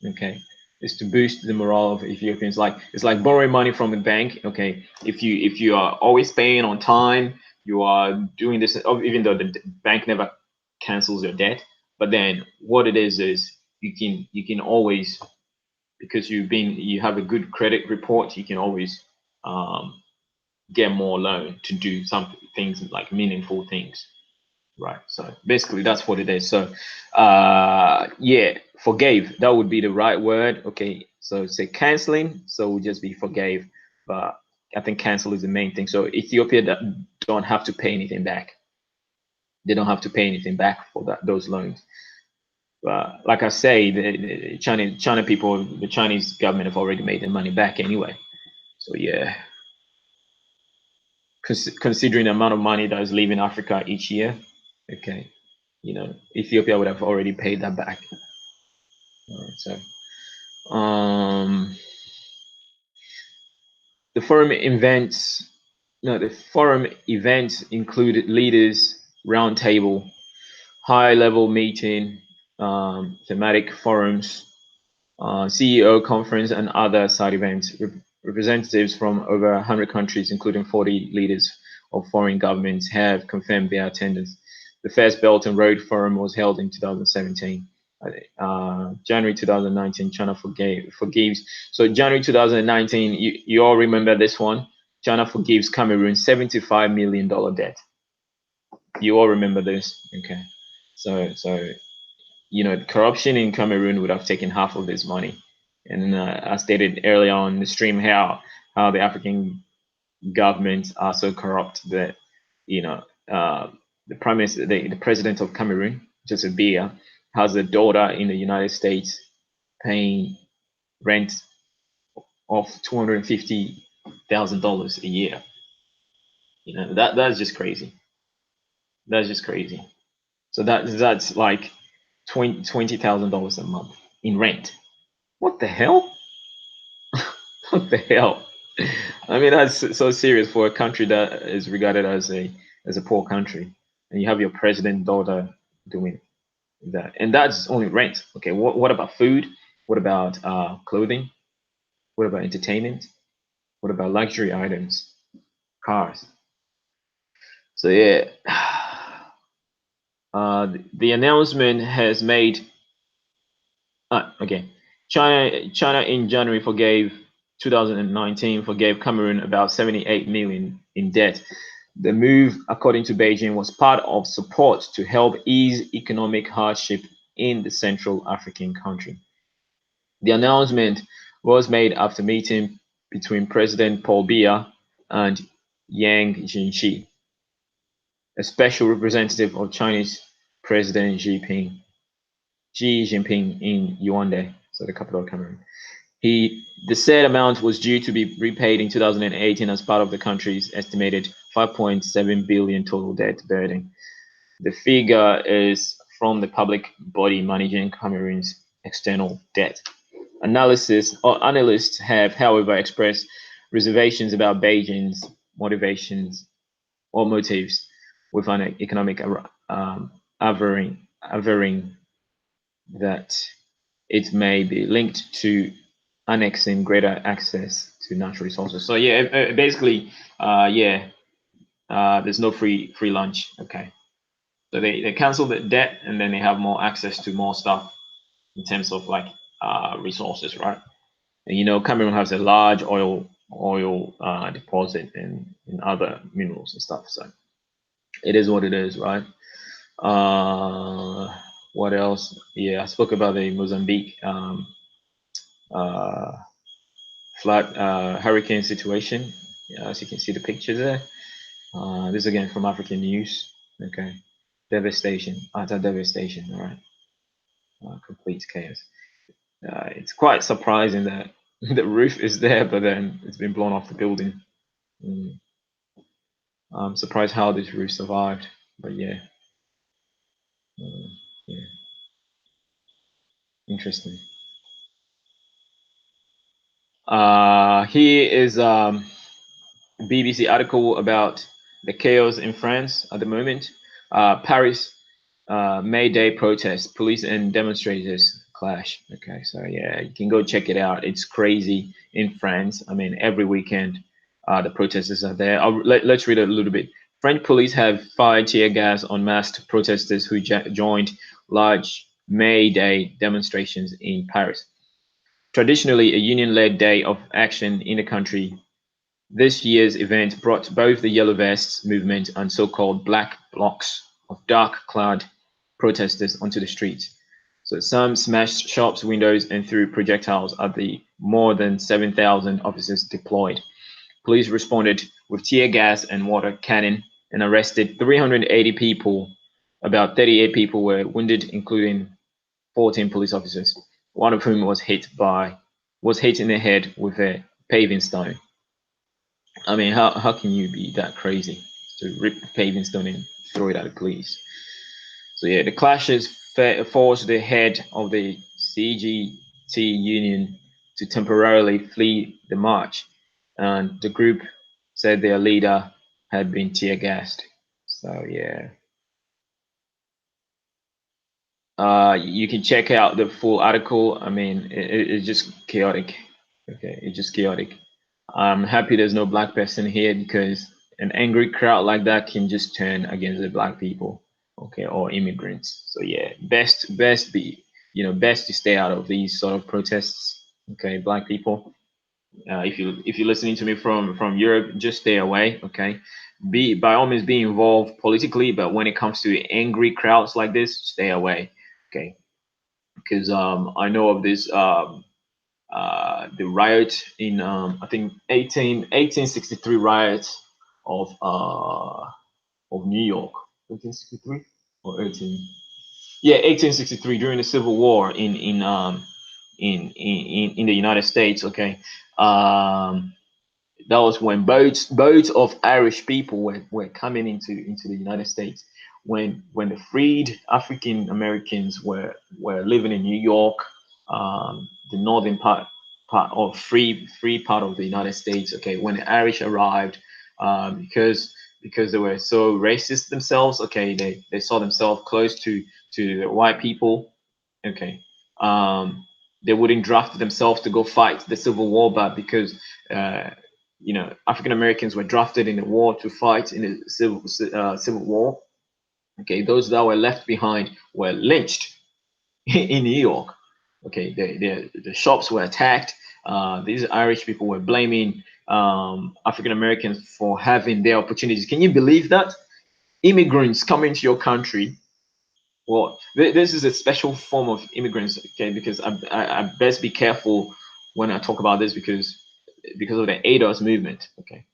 Okay, it's to boost the morale of Ethiopians. Like it's like borrowing money from a bank. Okay, if you are always paying on time, you are doing this. Even though the bank never cancels your debt, but then what it is you can always, because you have a good credit report, you can always get more loan to do some things like meaningful things. Right. So basically that's what it is. So yeah, forgave, that would be the right word. Okay. So say canceling. So we'll just be forgave. But I think cancel is the main thing. So Ethiopia don't have to pay anything back. They don't have to pay anything back for those loans. But like I say, the China people, the Chinese government have already made their money back anyway. So yeah, considering the amount of money that is leaving Africa each year, okay, Ethiopia would have already paid that back. All right, so the forum events included leaders roundtable, high-level meeting, thematic forums, CEO conference, and other side events. Representatives from over 100 countries, including 40 leaders of foreign governments, have confirmed their attendance. The first Belt and Road Forum was held in 2017. January 2019, China forgives. So January 2019, you all remember this one? China forgives Cameroon $75 million debt. You all remember this? Okay. So corruption in Cameroon would have taken half of this money. And I stated earlier on the stream how the African governments are so corrupt that the prime minister, the president of Cameroon, Joseph Biya, has a daughter in the United States paying rent of $250,000 a year. That's just crazy. That's just crazy. So that's like $20,000 a month in rent. What the hell? What the hell? I mean, that's so serious for a country that is regarded as a poor country, and you have your president daughter doing that, and that's only rent. Okay, what about food? What about clothing? What about entertainment? What about luxury items, cars? So yeah, the announcement has made. Okay, China in January 2019 forgave Cameroon about 78 million in debt. The move, according to Beijing, was part of support to help ease economic hardship in the Central African country. The announcement was made after meeting between President Paul Biya and Yang Jiechi, a special representative of Chinese President Xi Jinping in Yaoundé, so the capital of Cameroon. The said amount was due to be repaid in 2018 as part of the country's estimated 5.7 billion total debt burden. The figure is from the public body managing Cameroon's external debt. Analysts have, however, expressed reservations about Beijing's motivations or motives with an economic averring that it may be linked to annexing greater access to natural resources. So yeah, basically, there's no free lunch. Okay, so they cancel the debt and then they have more access to more stuff in terms of like resources, right? And you know, Cameroon has a large oil deposit and other minerals and stuff. So it is what it is, right? What else? Yeah, I spoke about the Mozambique uh, flood hurricane situation. Yeah, as you can see the picture there. This again from African News. Okay, devastation, utter devastation. All right, complete chaos. It's quite surprising that the roof is there, but then it's been blown off the building. Mm. I'm surprised how this roof survived, but yeah, yeah, interesting. Here is BBC article about the chaos in France at the moment. Paris May Day protests, police and demonstrators clash. Okay, so yeah, you can go check it out. It's crazy in France. I mean, every weekend the protesters are there. Let's read a little bit. French police have fired tear gas on masked protesters who joined large May Day demonstrations in Paris. Traditionally a union-led day of action in the country, this year's event brought both the Yellow Vests movement and so-called black blocs of dark-clad protesters onto the streets. So some smashed shops' windows and threw projectiles at the more than 7,000 officers deployed. Police responded with tear gas and water cannon and arrested 380 people. About 38 people were wounded, including 14 police officers, one of whom was hit in the head with a paving stone. I mean, how can you be that crazy to rip the paving stone and throw it at the police? So yeah, the clashes forced the head of the CGT union to temporarily flee the march, and the group said their leader had been tear gassed. So yeah, you can check out the full article. I mean, it's just chaotic. Okay, it's just chaotic. I'm happy there's no black person here because an angry crowd like that can just turn against the black people, okay, or immigrants. So yeah, best to stay out of these sort of protests. Okay, black people. If you're listening to me from Europe, just stay away. Okay, be by all means be involved politically, but when it comes to angry crowds like this, stay away. Okay, because I know of this the riot in I think 1863 riot of New York, 1863 or 1863 during the Civil War in the United States. Okay, that was when boats of Irish people were coming into the United States. When the freed African Americans were living in New York, the northern part of free part of the United States. Okay, when the Irish arrived, because they were so racist themselves. Okay, they saw themselves close to the white people. Okay, they wouldn't draft themselves to go fight the Civil War, but because African Americans were drafted in the war to fight in the Civil War. Okay, those that were left behind were lynched in New York. Okay, the shops were attacked. These Irish people were blaming African Americans for having their opportunities. Can you believe that? Immigrants coming to your country. Well, this is a special form of immigrants, okay? Because I best be careful when I talk about this because of the ADOS movement, okay?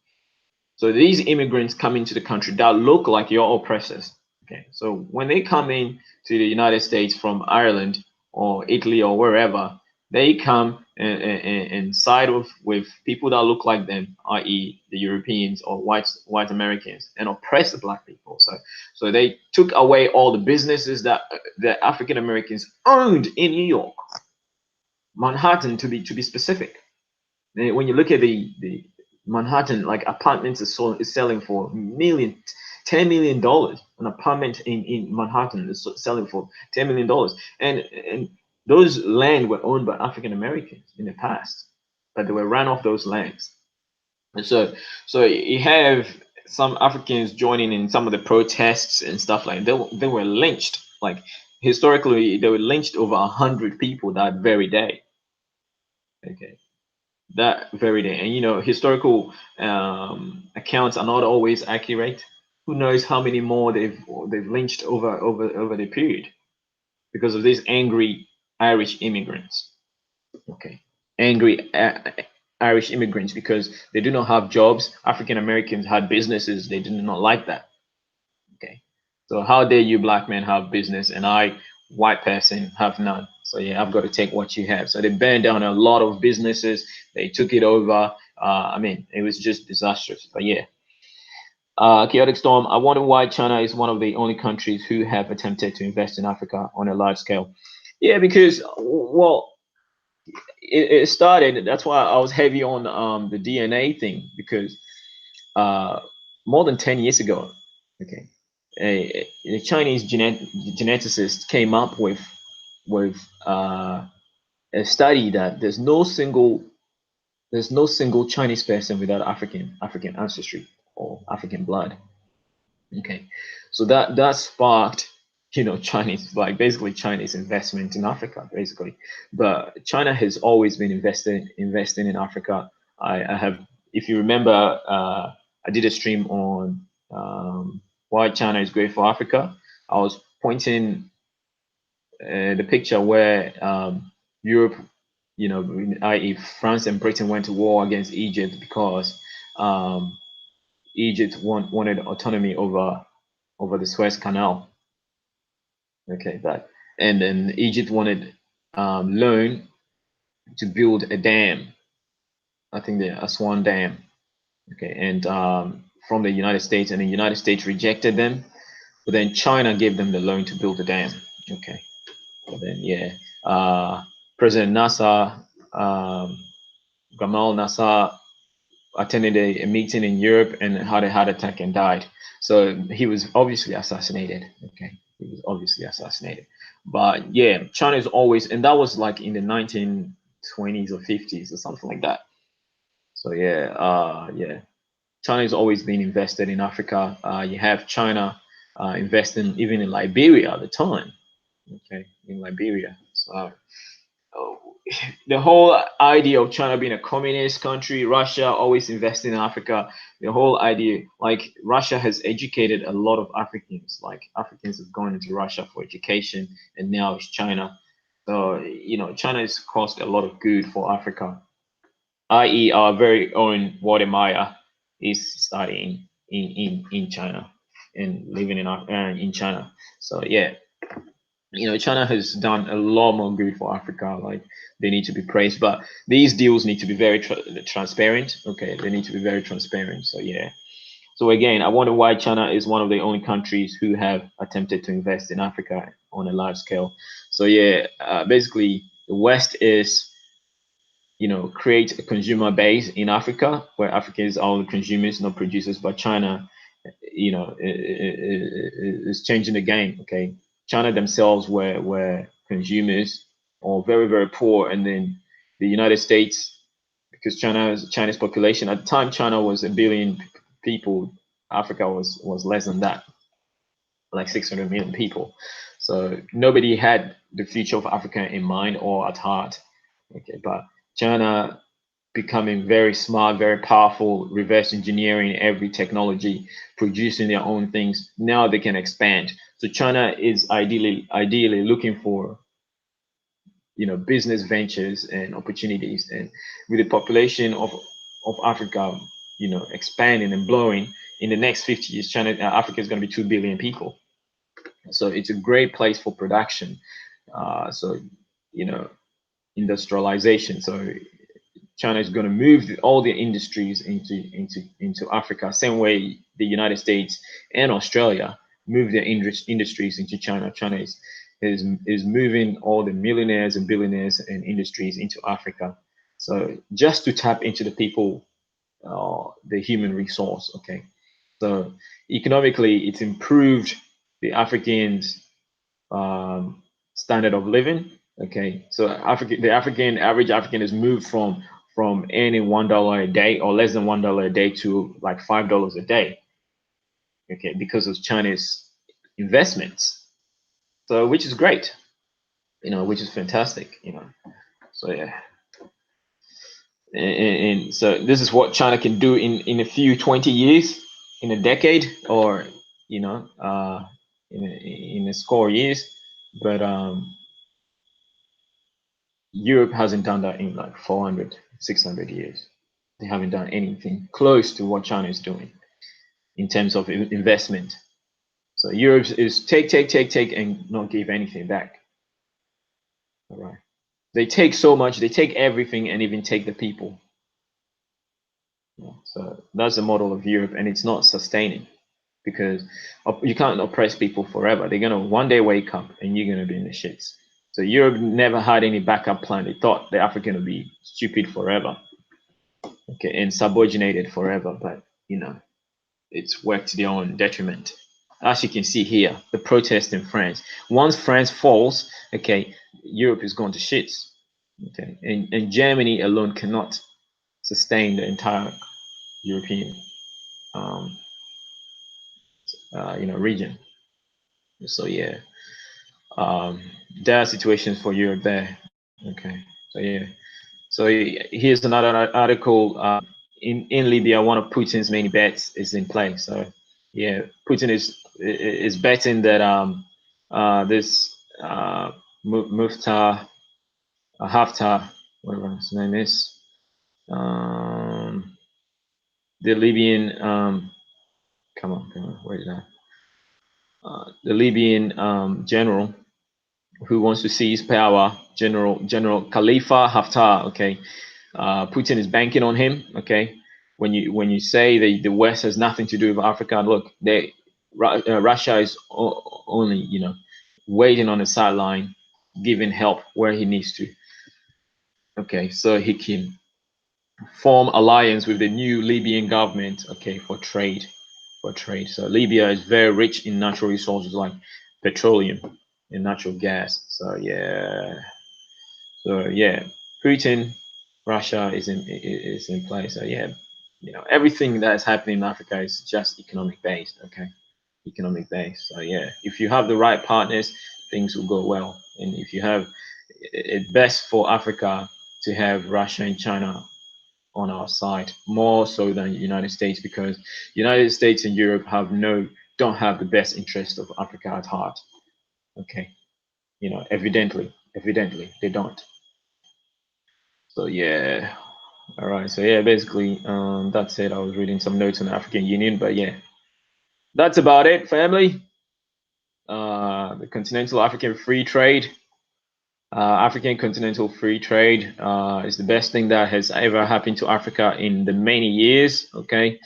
So these immigrants come into the country that look like your oppressors. Okay, so when they come in to the United States from Ireland or Italy or wherever, they come and side with people that look like them, i.e., the Europeans or white Americans, and oppress the black people. So they took away all the businesses that the African Americans owned in New York, Manhattan to be specific. When you look at the Manhattan, like apartments is selling for $10 million. An apartment in Manhattan is selling for $10 million, and those land were owned by African Americans in the past, but they were ran off those lands. And so you have some Africans joining in some of the protests and stuff like that. They were lynched. Like historically, they were lynched over 100 people that very day. Okay, that very day. And historical accounts are not always accurate. Who knows how many more they've lynched over the period because of these angry Irish immigrants. Okay, angry Irish immigrants because they do not have jobs. African Americans had businesses. They did not like that. Okay, so how dare you black men have business and I, white person, have none? So yeah, I've got to take what you have. So they burned down a lot of businesses. They took it over. I mean, it was just disastrous. But yeah, chaotic storm. I wonder why China is one of the only countries who have attempted to invest in Africa on a large scale. Yeah, because well, it started. That's why I was heavy on the DNA thing because uh, more than 10 years ago, okay, a Chinese geneticist came up with a study that there's no single Chinese person without African ancestry or African blood. Okay, so that sparked Chinese, like basically Chinese investment in Africa basically. But China has always been investing in Africa. I have, if you remember, I did a stream on why China is great for Africa. I was pointing the picture where Europe, i.e. France and Britain, went to war against Egypt because um, Egypt wanted autonomy over the Suez Canal. Okay, that, and then Egypt wanted loan to build a dam. I think the Aswan Dam. Okay, and from the United States, and the United States rejected them, but then China gave them the loan to build the dam. Okay, but then yeah, President Nasser, Gamal Nasser, attended a meeting in Europe and had a heart attack and died. So he was obviously assassinated. Okay, he was obviously assassinated. But yeah, China is always, and that was like in the 1920s or 50s or something like that. So yeah, yeah, China has always been invested in Africa. You have China investing even in Liberia at the time. Okay, in Liberia. So the whole idea of China being a communist country, Russia always investing in Africa, the whole idea, like Russia has educated a lot of Africans. Like Africans have gone into Russia for education, and now it's China. So China has caused a lot of good for Africa. I.e., our very own Guatemala is studying in China and living in China. So yeah, China has done a lot more good for Africa. Like they need to be praised, but these deals need to be very transparent. Okay, they need to be very transparent. So yeah. So again, I wonder why China is one of the only countries who have attempted to invest in Africa on a large scale. So yeah, basically the West is create a consumer base in Africa where Africans are all consumers, not producers. But China, is changing the game. Okay, China themselves were consumers or very very poor, and then the United States, because China's population at the time, China was a billion people. Africa was less than that, like 600 million people. So nobody had the future of Africa in mind or at heart. Okay, but China becoming very smart, very powerful, reverse engineering every technology, producing their own things. Now they can expand. So China is ideally looking for business ventures and opportunities. And with the population of Africa, expanding and blowing in the next 50 years, Africa is going to be 2 billion people. So it's a great place for production. So industrialization. So China is going to move all the industries into Africa, same way the United States and Australia move their industries into China. China is moving all the millionaires and billionaires and industries into Africa. So just to tap into the people, the human resource. Okay, so economically, it's improved the Africans' standard of living. Okay, so the average African has moved from earning $1 a day or less than $1 a day to like $5 a day. Okay, because of China's investments. So which is great, which is fantastic, So yeah, and so this is what China can do in a few 20 years, in a decade, or in a score years, but Europe hasn't done that in like 400, 600 years. They haven't done anything close to what China is doing in terms of investment. So Europe is take, and not give anything back. All right. They take so much, they take everything and even take the people. Yeah. So that's the model of Europe, and it's not sustaining because you can't oppress people forever. They're going to one day wake up and you're going to be in the shits. So Europe never had any backup plan. They thought the African would be stupid forever, okay, and subordinated forever. But it's worked to their own detriment. As you can see here, the protest in France. Once France falls, okay, Europe is going to shits. Okay, and Germany alone cannot sustain the entire European, region. So yeah, there are situations for Europe there. Okay, so yeah. So here's another article. In Libya, one of Putin's main bets is in play. So yeah, Putin is betting that this Mufta Haftar, whatever his name is, the Libyan come on, where is that? The Libyan general who wants to seize power, General Khalifa Haftar. Okay, Putin is banking on him. Okay, when you say the West has nothing to do with Africa, look, Russia is only waiting on the sideline, giving help where he needs to. Okay, so he can form alliance with the new Libyan government. Okay, for trade. So Libya is very rich in natural resources like petroleum and natural gas. So yeah, Putin, Russia is in place. So yeah, everything that is happening in Africa is just economic based. Okay, economic based. So yeah, if you have the right partners, things will go well. And if you have, it's best for Africa to have Russia and China on our side more so than the United States, because United States and Europe don't have the best interest of Africa at heart. Okay, evidently they don't. So yeah, all right. So yeah, basically, that's it. I was reading some notes on the African Union, but yeah, that's about it, family. The continental African free trade. African continental free trade is the best thing that has ever happened to Africa in the many years. Okay,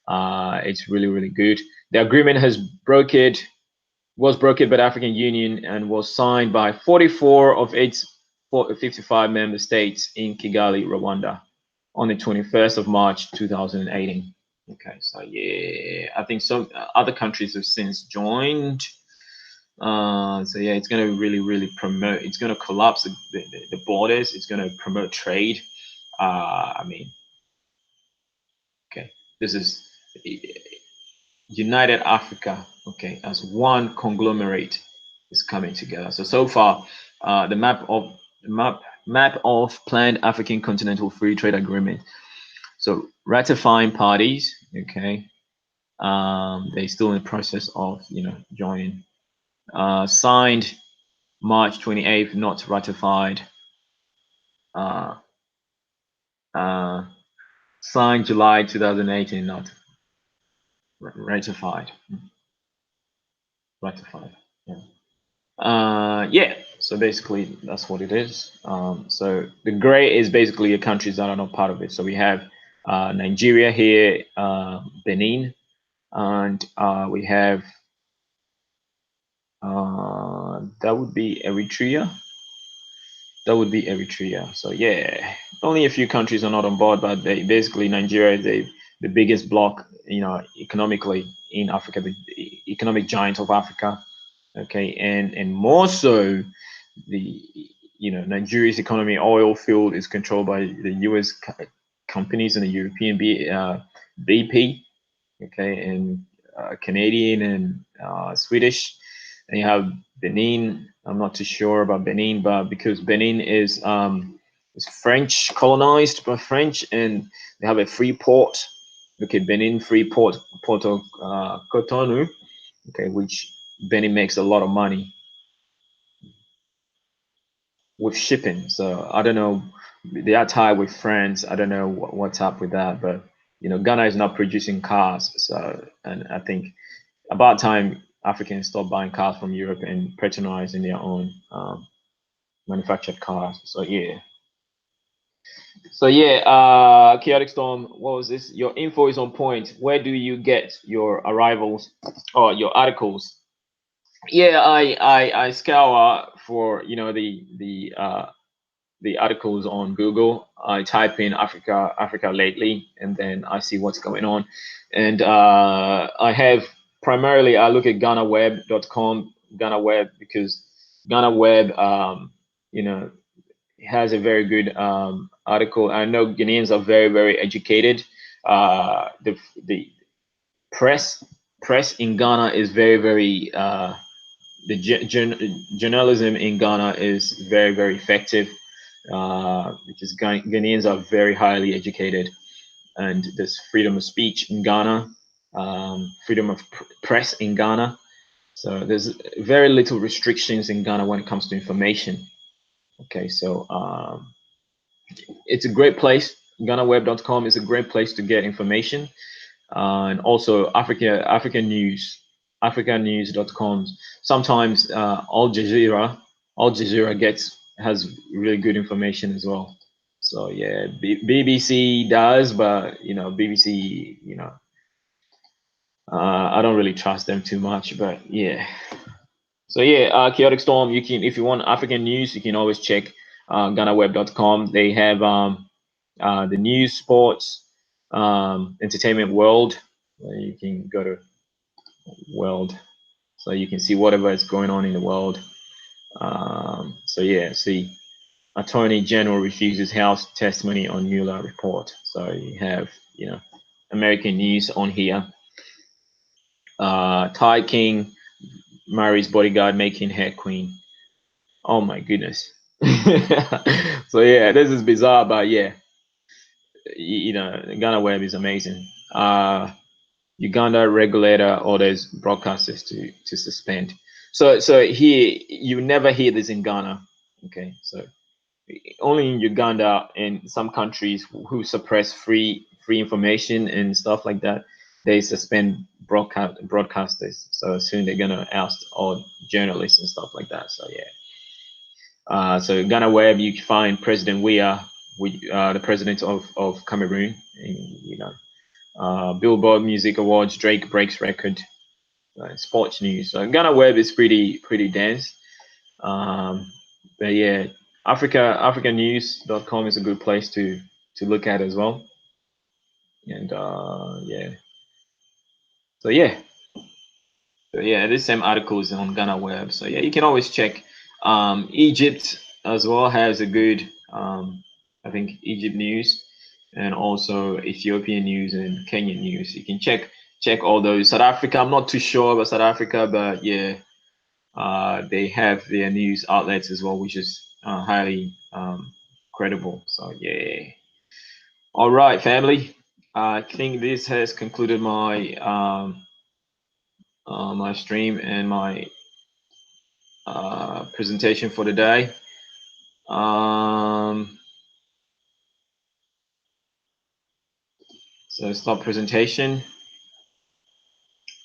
it's really, really good. The agreement was brokered by the African Union and was signed by 44 of its 55 member states in Kigali, Rwanda, on the 21st of March 2018. Okay, so yeah, I think some other countries have since joined. So yeah, it's going to really, really promote. It's going to collapse the borders. It's going to promote trade. I mean, okay, this is United Africa, okay, as one conglomerate. is coming together. So far, the map of planned African Continental Free Trade Agreement. So ratifying parties, okay, they're still in the process of joining. Signed March 28th, not ratified. Uh, uh, Signed July 2018, not ratified. Ratified. Yeah. Yeah. So basically, that's what it is. So the gray is basically the countries that are not part of it. So we have Nigeria here, Benin, and we have that would be Eritrea. That would be Eritrea. So yeah, only a few countries are not on board, but they basically Nigeria is the biggest bloc, economically in Africa, the economic giant of Africa. Okay, and more so, the Nigeria's economy, oil field, is controlled by the U.S. companies and the European BP. Okay, and Canadian and Swedish. And you have Benin. I'm not too sure about Benin, but because Benin is French, colonized by French, and they have a free port. Okay, Benin free port, Port of Cotonou. Okay, which Benin makes a lot of money with shipping. So I don't know. They are tied with France. I don't know what's up with that, but Ghana is not producing cars. So, and I think about time Africans stop buying cars from Europe and patronizing their own manufactured cars. So yeah. So yeah, Chaotic Storm, what was this? Your info is on point. Where do you get your arrivals or your articles? Yeah, I scour for the articles on Google. I type in Africa lately, and then I see what's going on. And I have primarily I look at GhanaWeb.com, Ghana Web, because Ghana Web, has a very good article. I know Ghanaians are very very educated. The press press in Ghana is very very the journalism in Ghana is very, very effective because Ghanaians are very highly educated, and there's freedom of speech in Ghana, freedom of press in Ghana. So there's very little restrictions in Ghana when it comes to information. Okay, so it's a great place. GhanaWeb.com is a great place to get information, and also African News, africanews.com. Sometimes Al Jazeera has really good information as well. So yeah, BBC does, but BBC, I don't really trust them too much. But yeah, so yeah, Chaotic Storm. You can, if you want African news, you can always check GhanaWeb.com. They have the news, sports, entertainment, world. You can go to world, so you can see whatever is going on in the world. So yeah, see, Attorney General refuses House testimony on Mueller report. So you have American news on here. Thai King marries bodyguard, making her queen. Oh my goodness. So yeah, this is bizarre, but yeah, Ghana Web is amazing. Uganda regulator orders broadcasters to suspend. So here you never hear this in Ghana. Okay, so only in Uganda and some countries who suppress free information and stuff like that, they suspend broadcasters. So soon they're gonna oust all journalists and stuff like that. So yeah. So Ghana Web, you can find President Weah, the president of Cameroon, and, Billboard Music Awards, Drake breaks record, sports news. So Ghana Web is pretty dense. But yeah, africanews.com is a good place to look at as well. And yeah. So yeah. So yeah, this same article is on Ghana Web. So yeah, you can always check. Egypt as well has a good I think Egypt news, and also Ethiopian news and Kenyan news. You can check all those. South Africa, I'm not too sure about South Africa, but yeah, They have their news outlets as well, which is highly credible. So yeah. All right, family. I think this has concluded my my stream and my presentation for the day. So stop presentation.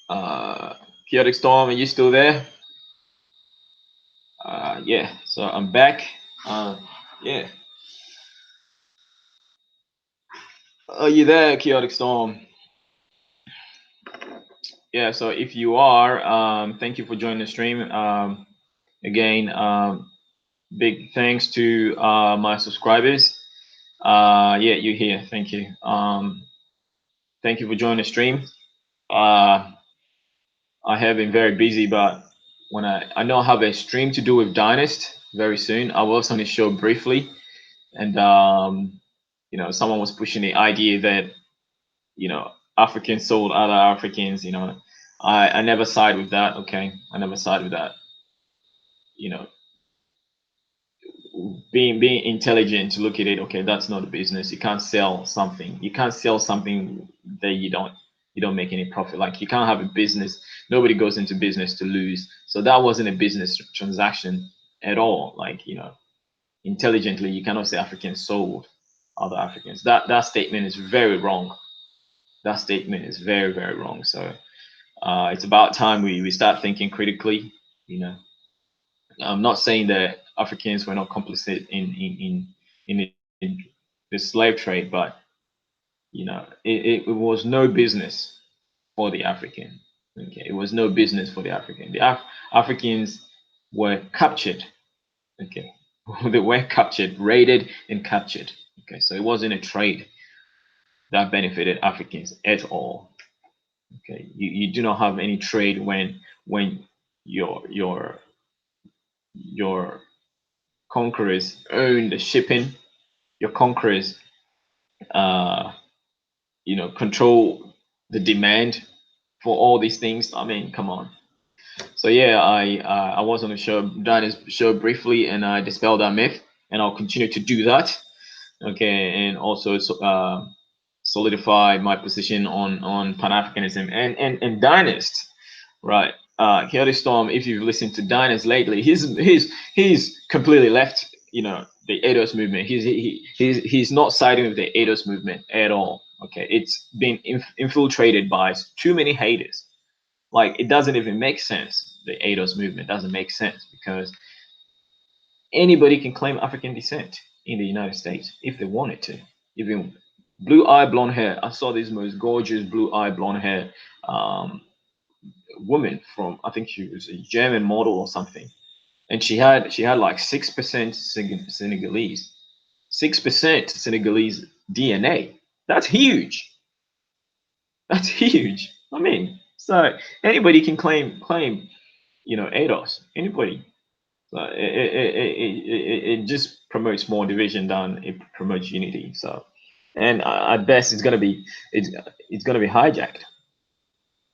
Chaotic Storm, are you still there? Yeah, so I'm back. Yeah. Are you there, Chaotic Storm? Yeah, so if you are, thank you for joining the stream. Again, big thanks to my subscribers. Yeah, you're here. Thank you. Thank you for joining the stream. I have been very busy, but when I know I have a stream to do with Dynast very soon. I was on the show briefly, and you know, someone was pushing the idea that, you know, Africans sold other Africans. You know, I never side with that. Okay, I never side with that. You know, being intelligent to look at it. Okay, that's not a business. You can't sell something. You can't sell something that you don't make any profit. Like, you can't have a business. Nobody goes into business to lose. So that wasn't a business transaction at all. Like, you know, intelligently, you cannot say Africans sold other Africans. That statement is very wrong. That statement is very, very wrong. So it's about time we start thinking critically. You know, I'm not saying that Africans were not complicit in the slave trade, but you know, it was no business for the African. Okay, it was no business for the African. The Africans were captured. Okay, they were captured, raided, and captured. Okay, so it wasn't a trade that benefited Africans at all. Okay, you do not have any trade when your your conquerors own the shipping. Your conquerors, uh, you know, control the demand for all these things. I mean, come on. So yeah, I was on the show, Dinah's show briefly, and I dispelled that myth, and I'll continue to do that. Okay, and also solidify my position on Pan Africanism and Dynast. Right. Chaotic Storm, if you've listened to Diners lately, he's completely left, you know, the ADOS movement. He's not siding with the ADOS movement at all. Okay. It's been infiltrated by too many haters. Like, it doesn't even make sense. The ADOS movement doesn't make sense because anybody can claim African descent in the United States if they wanted to. Even blue eye blonde hair. I saw this most gorgeous blue eye blonde hair um, woman from, I think she was a German model or something, and she had like 6% Senegalese, 6% Senegalese DNA. That's huge. That's huge. I mean, so anybody can claim, you know, ADOS. Anybody. So it just promotes more division than it promotes unity. So, and at best, it's gonna be hijacked.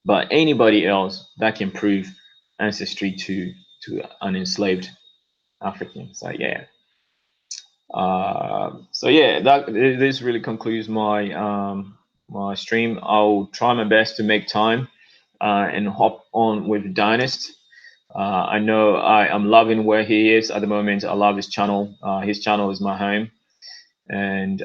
But anybody else that can prove ancestry to an enslaved African. So yeah. So yeah, that this really concludes my my stream. I'll try my best to make time and hop on with Dynast. I know I'm loving where he is at the moment. I love his channel. His channel is my home, and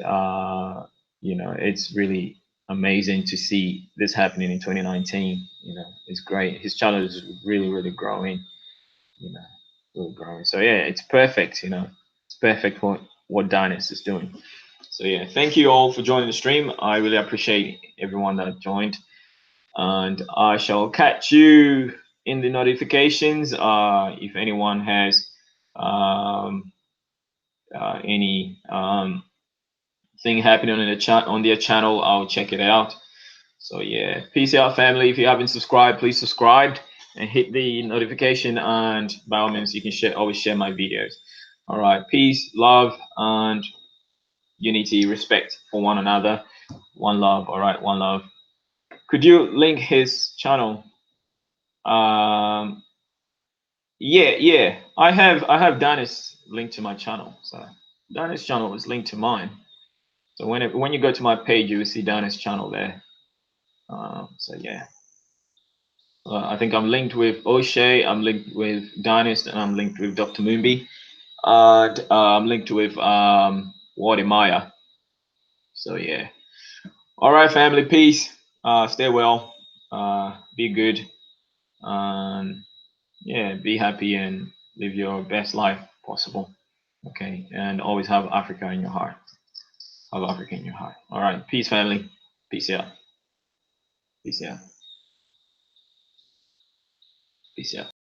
you know, it's really amazing to see this happening in 2019. You know, it's great. His channel is really, really growing. You know, really growing. So yeah, it's perfect. You know, it's perfect for what Dynast is doing. So yeah, thank you all for joining the stream. I really appreciate everyone that joined, and I shall catch you in the notifications. If anyone has um, any thing happening on the chat on their channel, I'll check it out. So yeah, peace out, family. If you haven't subscribed, please subscribe and hit the notification. And by all means, you can always share my videos. All right, peace, love, and unity, respect for one another. One love. All right, one love. Could you link his channel? Um, Yeah. I have Dinah's link to my channel. So Dinah's channel is linked to mine. So when you go to my page, you will see Dinah's channel there. So yeah. I think I'm linked with O'Shea, I'm linked with Dynast, and I'm linked with Dr. Moonby. And I'm linked with Wadi Maya. So yeah. All right, family, peace. Stay well. Be good. Um, yeah, be happy and live your best life possible. Okay, and always have Africa in your heart. Have Africa in your heart. All right, peace, family. Peace out. Peace out. Peace out.